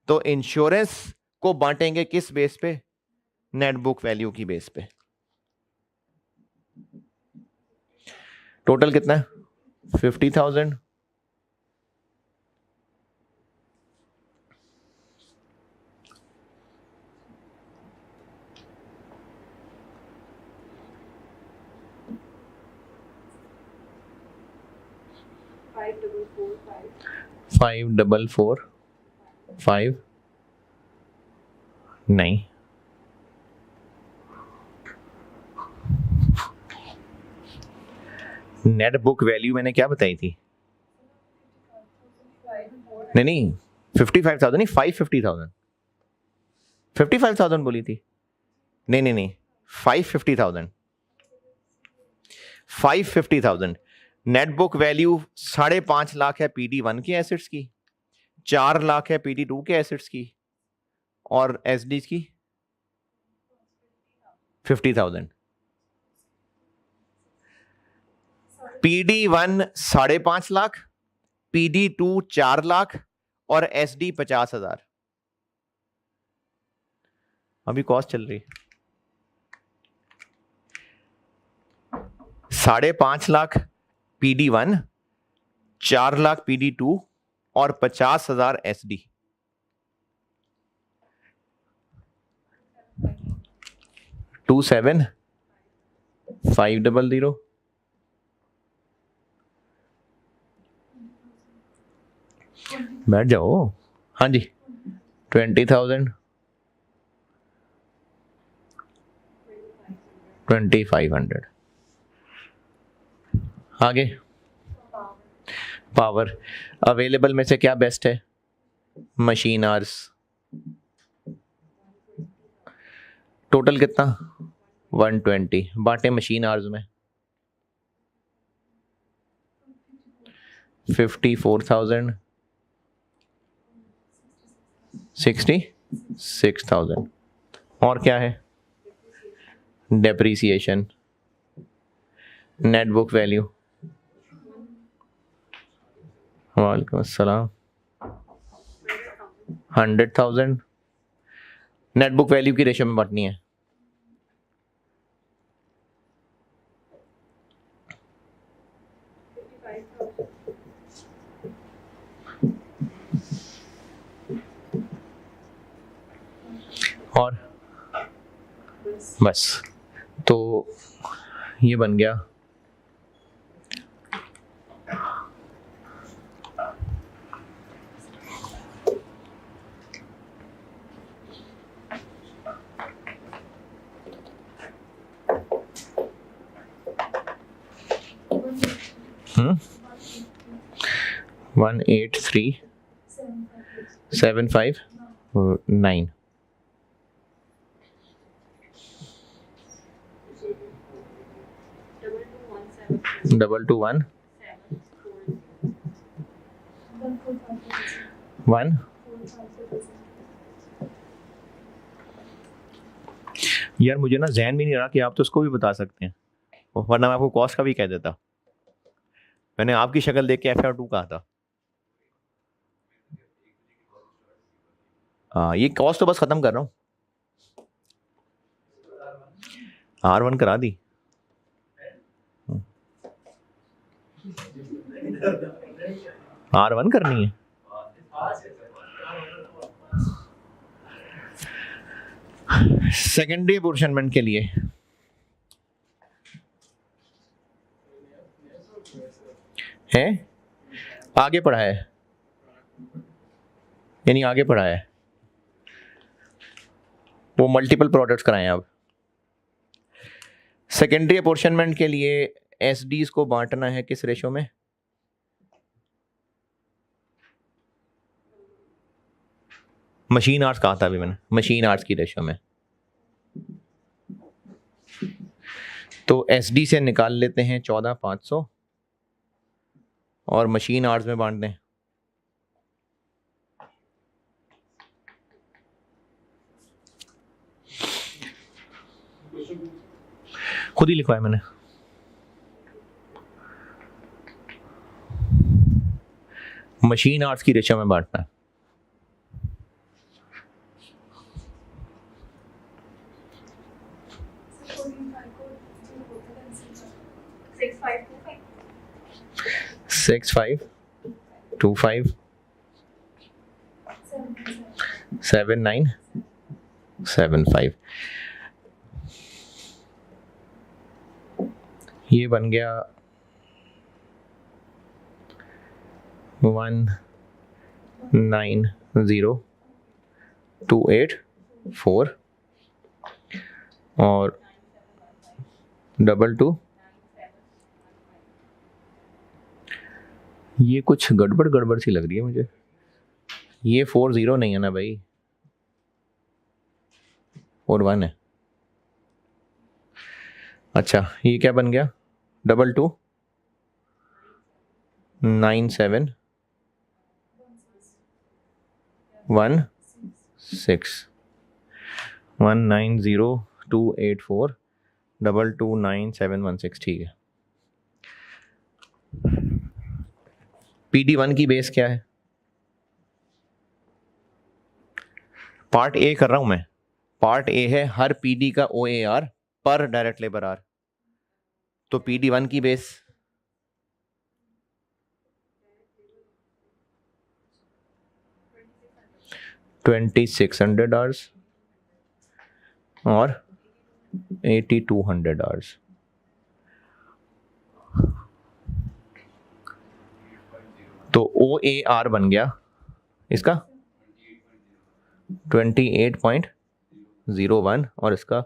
तो इंश्योरेंस को बांटेंगे किस बेस पे? नेट बुक वैल्यू की बेस पे। टोटल कितना है? 50,000। फाइव डबल फोर फाइव नहीं, नेट बुक वैल्यू मैंने क्या बताई थी? नहीं 55,000 नहीं, 550,000। 55,000 बोली थी। नहीं 550,000। 550,000 नेट बुक वैल्यू 5.5 लाख है PD1 के एसेट्स की, 4 लाख है PD2 के एसेट्स की, और एसडी की 50,000। PD1 5.5 लाख, PD2 4 लाख और SD 50,000। अभी कॉस्ट चल रही 5.5 लाख PD1, 4 लाख PD2 और 50,000 SD। 27,500। बैठ जाओ। हाँ जी, 20,000, 2,500। आगे पावर अवेलेबल में से क्या बेस्ट है? Machine hours. टोटल कितना? 120। बांटे मशीन आवर्स में। 54,000, 66,000। और क्या है? Depreciation, net book value. वालेकुम अस्सलाम। 100,000 नेट बुक वैल्यू की रेशियो में बांटनी है। और बस, तो ये बन गया हम्म 183,759। 221 1। यार मुझे ना जहन भी नहीं रहा कि आप तो उसको भी बता सकते हैं, वरना मैं आपको कॉस्ट का भी कह देता। मैंने आपकी शक्ल देख के FR2 कहा था। ये कॉस्ट तो बस खत्म कर रहा हूँ। R1 करा दी। R1 करनी है। सेकेंडरी अपोर्शनमेंट के लिए है, आगे पढ़ा है, यानी आगे पढ़ा है, वो मल्टीपल प्रोडक्ट्स कराएं। अब सेकेंडरी अपोर्शनमेंट के लिए एसडीज को बांटना है किस रेशो में? मशीन आर्ट्स कहा था अभी मैंने, मशीन आर्ट्स की रेशो में। तो एसडी से निकाल लेते हैं 14,500 और मशीन आवर्स में बांट दें। खुद ही लिखवाया मैंने। मशीन आवर्स की रेशियो में बांटना है। Six five 25 7975। ये बन गया 190284 और 22। ये कुछ गड़बड़ सी लग रही है मुझे। ये 40 नहीं है ना भाई, 41 है। अच्छा ये क्या बन गया? 229716 190284 229716। ठीक है। PD1 की बेस क्या है? पार्ट ए कर रहा हूं मैं। पार्ट ए है हर PD का OAR पर डायरेक्ट लेबर आर। तो PD1 की बेस 2600 आवर्स और 8200 आवर्स। तो OAR बन गया इसका 28.01 और इसका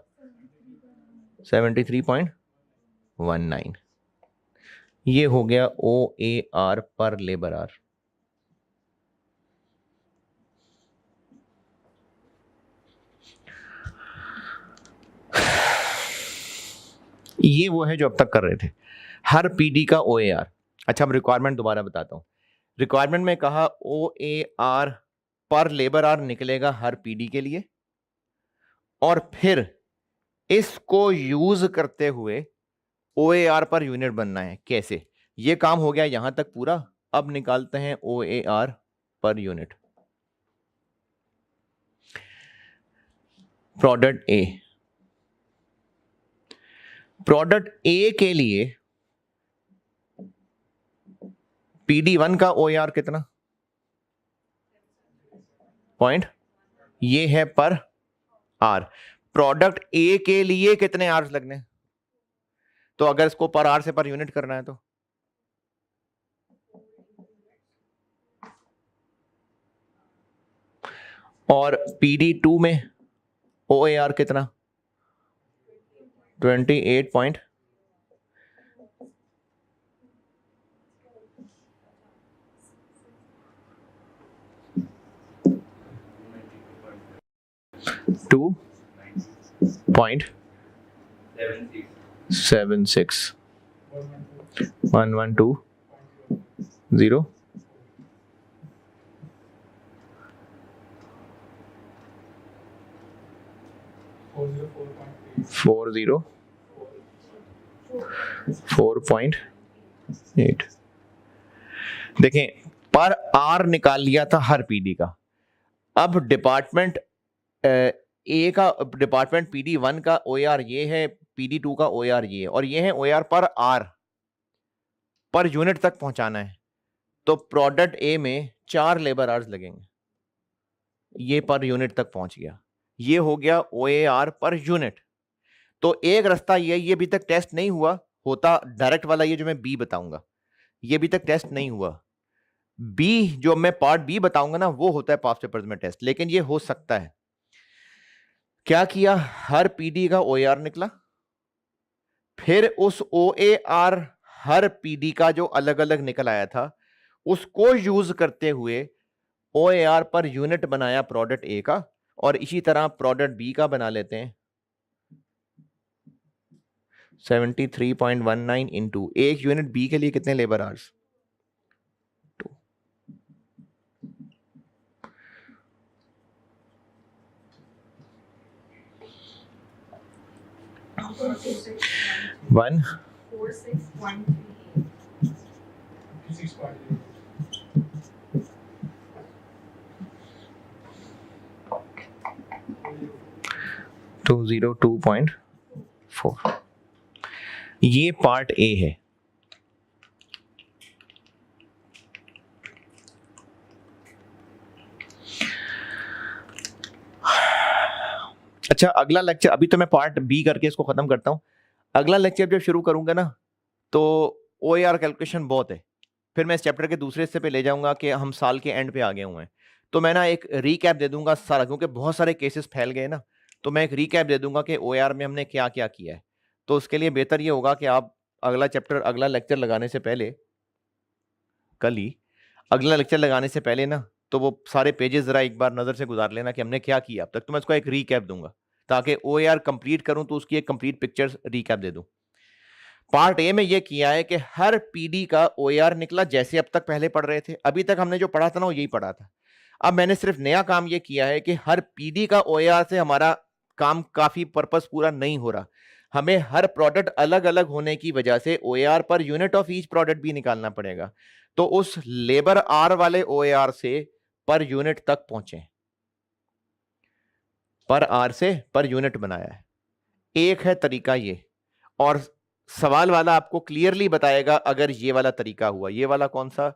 73.19। ये हो गया OAR पर लेबर आर। ये वो है जो अब तक कर रहे थे, हर PD का OAR। अच्छा अब रिक्वायरमेंट दोबारा बताता हूँ। रिक्वायरमेंट में कहा OAR पर लेबर आर निकलेगा हर PD के लिए, और फिर इसको यूज करते हुए OAR पर यूनिट बनना है। कैसे? ये काम हो गया यहां तक पूरा। अब निकालते हैं OAR पर यूनिट। प्रोडक्ट ए के लिए PD1 का OAR कितना? पॉइंट। ये है पर आर। प्रोडक्ट ए के लिए कितने आवर्स लगने? तो अगर इसको पर आर से पर यूनिट करना है तो और PD2 में OAR कितना? 28 2.76 1120 404.8। देखें पर आर निकाल लिया था हर PD का। अब डिपार्टमेंट ए का, डिपार्टमेंट PD1 का OAR ये है, PD2 का OAR ये है, और ये है OAR पर आर पर यूनिट तक पहुंचाना है। तो प्रोडक्ट ए में 4 लेबर आवर्स लगेंगे। ये पर यूनिट तक पहुंच गया। ये हो गया OAR पर यूनिट। तो एक रास्ता ये अभी तक टेस्ट नहीं हुआ होता, डायरेक्ट वाला ये जो मैं बी बताऊंगा, ये अभी तक टेस्ट नहीं हुआ। बी जो मैं पार्ट बी बताऊंगा ना, वो होता है पास्ट पेपर्स में टेस्ट, लेकिन ये हो सकता है। क्या किया? हर PD का OAR निकला, फिर उस OAR हर PD का जो अलग अलग निकल आया था उसको यूज करते हुए OAR पर यूनिट बनाया प्रोडक्ट ए का, और इसी तरह प्रोडक्ट बी का बना लेते हैं। 73.19 इंटू एक यूनिट बी के लिए कितने लेबर आवर्स? 2। 1 202.4। ये पार्ट ए है। अच्छा, अगला लेक्चर, अभी तो मैं पार्ट बी करके इसको खत्म करता हूं। अगला लेक्चर जब शुरू करूंगा ना, तो OAR कैलकुलेशन बहुत है। फिर मैं इस चैप्टर के दूसरे हिस्से पे ले जाऊंगा कि हम साल के एंड पे आ गए हुए हैं, तो मैं ना एक रीकैप दे दूंगा सारा, क्योंकि बहुत सारे केसेस फैल गए ना, तो मैं एक रीकैप दे दूंगा कि OAR में हमने क्या क्या किया है। तो उसके लिए बेहतर ये होगा कि आप अगला चैप्टर, अगला लेक्चर लगाने से पहले, कल ही अगला लेक्चर लगाने से पहले ना, तो वो सारे पेजेस जरा एक बार नजर से गुजार लेना कि हमने क्या किया अब तक। तो मैं उसको एक रीकैप दूंगा, ताकि OAR कंप्लीट करूं तो उसकी एक कंप्लीट पिक्चर रीकैप दे दूं। पार्ट ए में ये किया है कि हर पीडी का OAR निकला जैसे अब तक पहले पढ़ रहे थे। अभी तक हमने जो पढ़ा था ना, वो यही पढ़ा था। अब मैंने सिर्फ नया काम ये किया है कि हर पीडी का OAR से हमारा काम काफी पर्पस पूरा नहीं हो रहा। हमें हर प्रोडक्ट अलग अलग होने की वजह से OAR per unit of each product भी निकालना पड़ेगा। तो उस लेबर आर वाले OAR से पर यूनिट तक पहुंचे, पर आर से पर यूनिट बनाया है। एक है तरीका ये, और सवाल वाला आपको क्लियरली बताएगा अगर ये वाला तरीका हुआ। ये वाला कौन सा,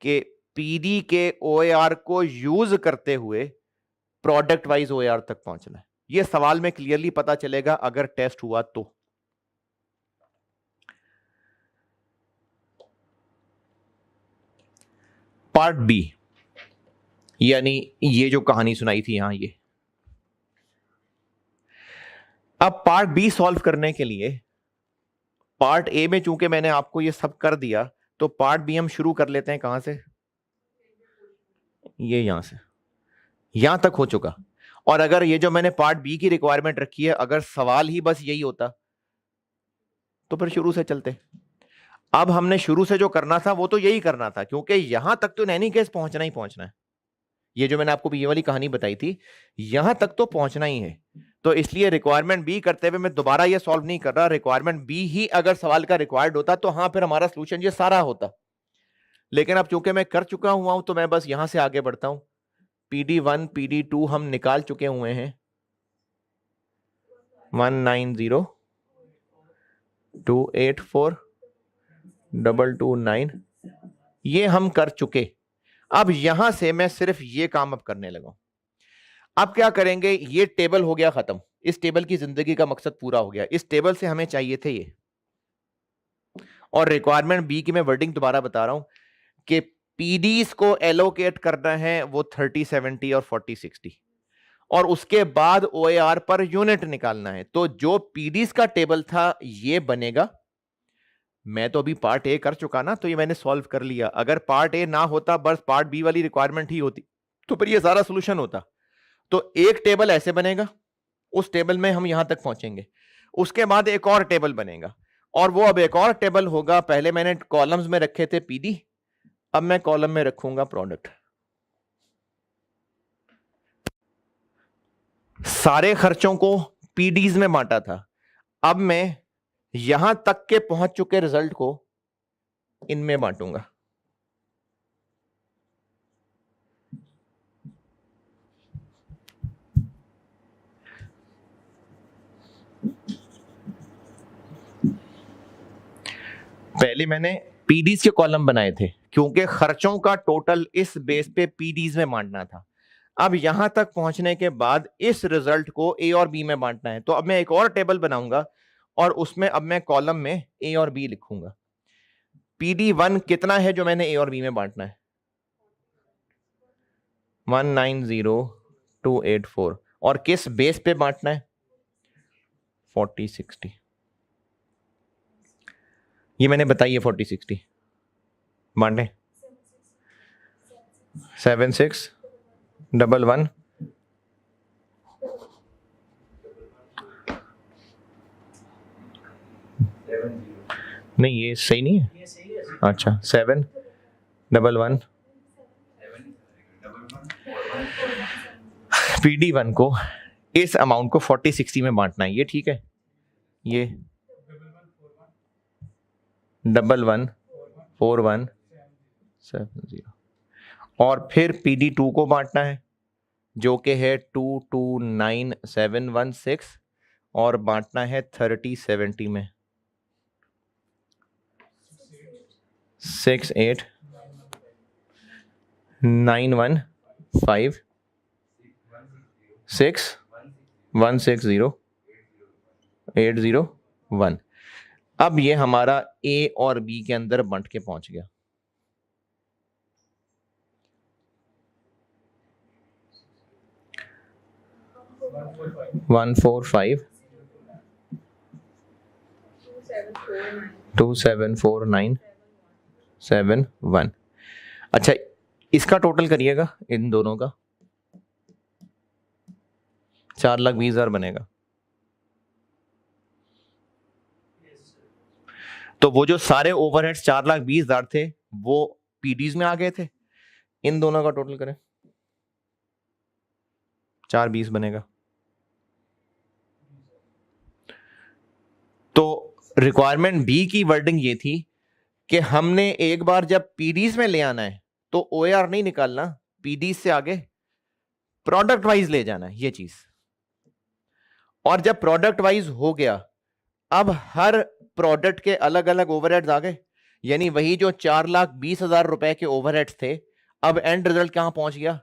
कि पीडी के OAR को यूज करते हुए प्रोडक्ट वाइज OAR तक पहुंचना है। ये सवाल में क्लियरली पता चलेगा अगर टेस्ट हुआ तो। पार्ट बी, यानी ये जो कहानी सुनाई थी यहां, ये अब पार्ट बी सॉल्व करने के लिए, पार्ट ए में चूंकि मैंने आपको ये सब कर दिया, तो पार्ट बी हम शुरू कर लेते हैं। कहां से? ये यहां से, यहां तक हो चुका। और अगर ये जो मैंने पार्ट बी की रिक्वायरमेंट रखी है, अगर सवाल ही बस यही होता तो फिर शुरू से चलते। अब हमने शुरू से जो करना था वो तो यही करना था, क्योंकि यहां तक तो नैनी केस पहुंचना ही पहुंचना है। ये जो मैंने आपको ये वाली कहानी बताई थी, यहां तक तो पहुंचना ही है। तो इसलिए रिक्वायरमेंट बी करते हुए मैं दोबारा ये सॉल्व नहीं कर रहा। रिक्वायरमेंट बी ही अगर सवाल का रिक्वायर्ड होता तो हाँ, फिर हमारा सोल्यूशन ये सारा होता। लेकिन अब चूंकि मैं कर चुका हुआ हूं, तो मैं बस यहां से आगे बढ़ता हूं। PD1 PD2 हम निकाल चुके हुए हैं, 190,284,229 ये हम कर चुके। अब यहां से मैं सिर्फ ये काम अब करने लगा। अब क्या करेंगे, ये टेबल हो गया खत्म। इस टेबल की जिंदगी का मकसद पूरा हो गया। इस टेबल से हमें चाहिए थे ये, और रिक्वायरमेंट बी की मैं वर्डिंग दोबारा बता रहा हूं कि पीडीज को एलोकेट करना है वो 30, 70 और 40, 60, और उसके बाद OAR पर यूनिट निकालना है। तो जो पीडीज का टेबल था ये बनेगा। मैं तो अभी पार्ट ए कर चुका ना, तो ये मैंने सॉल्व कर लिया। अगर पार्ट ए ना होता, बस पार्ट बी वाली रिक्वायरमेंट ही होती, तो फिर ये सारा सोल्यूशन होता। तो एक टेबल ऐसे बनेगा, उस टेबल में हम यहां तक पहुंचेंगे। उसके बाद एक और टेबल बनेगा, और वो अब एक और टेबल होगा। पहले मैंने कॉलम्स में रखे थे पीडी, अब मैं कॉलम में रखूंगा प्रोडक्ट। सारे खर्चों को पीडीज में बांटा था, अब मैं यहां तक के पहुंच चुके रिजल्ट को इनमें बांटूंगा। पहले मैंने पीडीज के कॉलम बनाए थे, क्योंकि खर्चों का टोटल इस बेस पे पीडीज में बांटना था। अब यहां तक पहुंचने के बाद इस रिजल्ट को ए और बी में बांटना है। तो अब मैं एक और टेबल बनाऊंगा, और उसमें अब मैं कॉलम में ए और बी लिखूंगा। PD1 कितना है जो मैंने ए और बी में बांटना है? 190,284, और किस बेस पे बांटना है? 40, 60। ये मैंने बताई है 40, 60 बांटे। 7, 6, 1, 1। नहीं, ये सही नहीं है। अच्छा, 7, 1, 1। PD1 को इस अमाउंट को 40, 60 में बांटना है, ये ठीक है। ये 114170 और फिर PD2 को बांटना है जो कि है 229716 और बांटना है 3070 में 68915616160801। अब ये हमारा A और B के अंदर बंट के पहुंच गया। One four five 274971। अच्छा, इसका टोटल करिएगा इन दोनों का, 4,20,000 बनेगा। तो वो जो सारे ओवरहेड्स 4,20,000 थे वो पीडीज में आ गए थे। इन दोनों का टोटल करें, 420 बनेगा। तो रिक्वायरमेंट बी की वर्डिंग ये थी कि हमने एक बार जब पीडीज में ले आना है तो ओएआर नहीं निकालना, पीडीज से आगे प्रोडक्ट वाइज ले जाना है ये चीज। और जब प्रोडक्ट वाइज हो गया, अब हर प्रोडक्ट के अलग अलग ओवरहेड्स आ गए, यानी वही जो 4,20,000 रुपए के ओवरहेड्स थे, अब एंड रिजल्ट कहां पहुंच गया,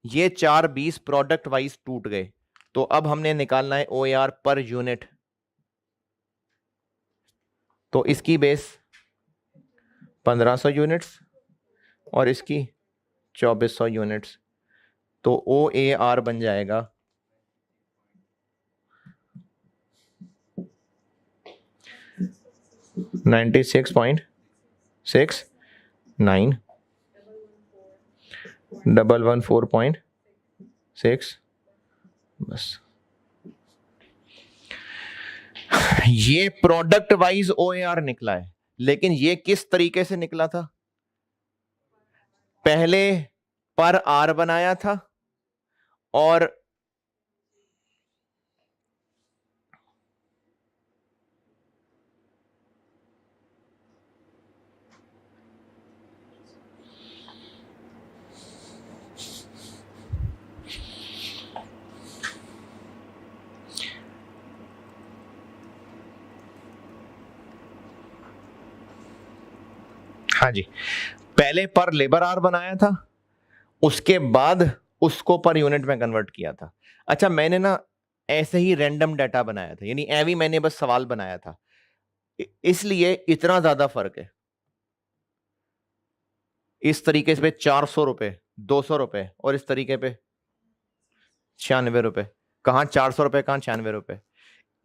ये 420 प्रोडक्ट वाइज टूट गए। तो अब हमने निकालना है ओएआर पर यूनिट। तो इसकी बेस 1500 यूनिट्स और इसकी 2400 यूनिट्स, तो OAR बन जाएगा 96.69 114.6। बस ये प्रोडक्ट वाइज OAR निकला है, लेकिन ये किस तरीके से निकला था? पहले पर आर बनाया था और हाँ जी, पहले पर लेबर आर बनाया था, उसके बाद उसको पर यूनिट में कन्वर्ट किया था। अच्छा, मैंने ना ऐसे ही रैंडम डाटा बनाया था, यानी एवी मैंने बस सवाल बनाया था, इसलिए इतना ज्यादा फर्क है। इस तरीके से 400 रुपए, 200 रुपए और इस तरीके पे 96 रुपए। कहां 400 रुपए, कहां 96 रुपए।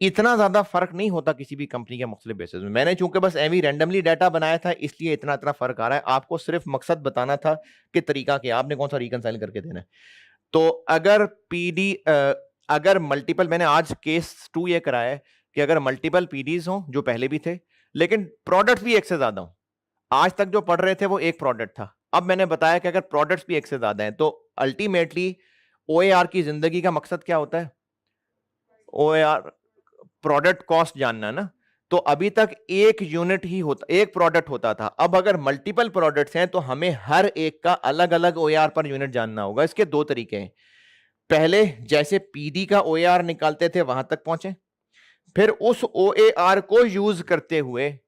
इतना ज्यादा फर्क नहीं होता किसी भी कंपनी के मुख्तलिफ बेसिस में। मैंने चूंकि बस एवी रैंडमली डाटा बनाया था, इसलिए इतना इतना फर्क आ रहा है। आपको सिर्फ मकसद बताना था कि तरीका क्या, आपने कौन सा रिकंसाइल करके देना है। तो अगर अगर मल्टीपल, मैंने आज केस 2 ये कराया है कि अगर मल्टीपल पीडीज हो जो पहले भी थे, लेकिन प्रोडक्ट भी एक से ज्यादा हो। आज तक जो पढ़ रहे थे वो एक प्रोडक्ट था, अब मैंने बताया कि अगर प्रोडक्ट्स भी एक से ज्यादा हैं, तो अल्टीमेटली ओएआर की जिंदगी का मकसद क्या होता है? ओएआर प्रोडक्ट कॉस्ट जानना ना। तो अभी तक एक यूनिट ही होता, एक प्रोडक्ट होता था। अब अगर मल्टीपल प्रोडक्ट्स हैं तो हमें हर एक का अलग अलग ओएआर पर यूनिट जानना होगा। इसके दो तरीके हैं। पहले जैसे पीडी का ओएआर निकालते थे वहां तक पहुंचे, फिर उस ओएआर को यूज करते हुए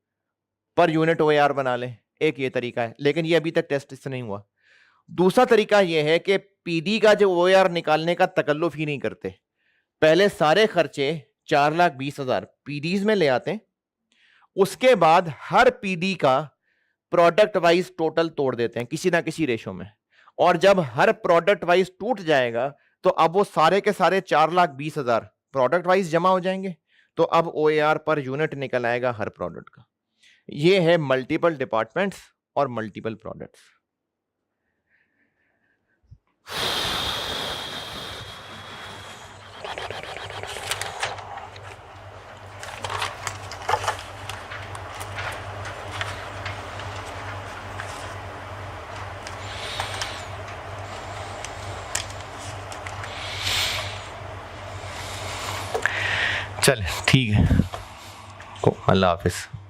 पर यूनिट ओएआर बना लें, एक ये तरीका है, लेकिन ये अभी तक टेस्ट इससे नहीं हुआ। दूसरा तरीका यह है कि पीडी का जो ओएआर निकालने का तकल्लुफ ही नहीं करते, पहले सारे खर्चे 4,20,000 पीडीज में ले आते हैं, उसके बाद हर पीडी का प्रोडक्ट वाइज टोटल तोड़ देते हैं किसी ना किसी रेशो में, और जब हर प्रोडक्ट वाइज टूट जाएगा तो अब वो सारे के सारे 4,20,000 प्रोडक्ट वाइज जमा हो जाएंगे। तो अब ओएआर पर यूनिट निकल आएगा हर प्रोडक्ट का। ये है मल्टीपल डिपार्टमेंट्स और मल्टीपल प्रोडक्ट्स। चलें ठीक है। अल्लाह हाफ़िज़।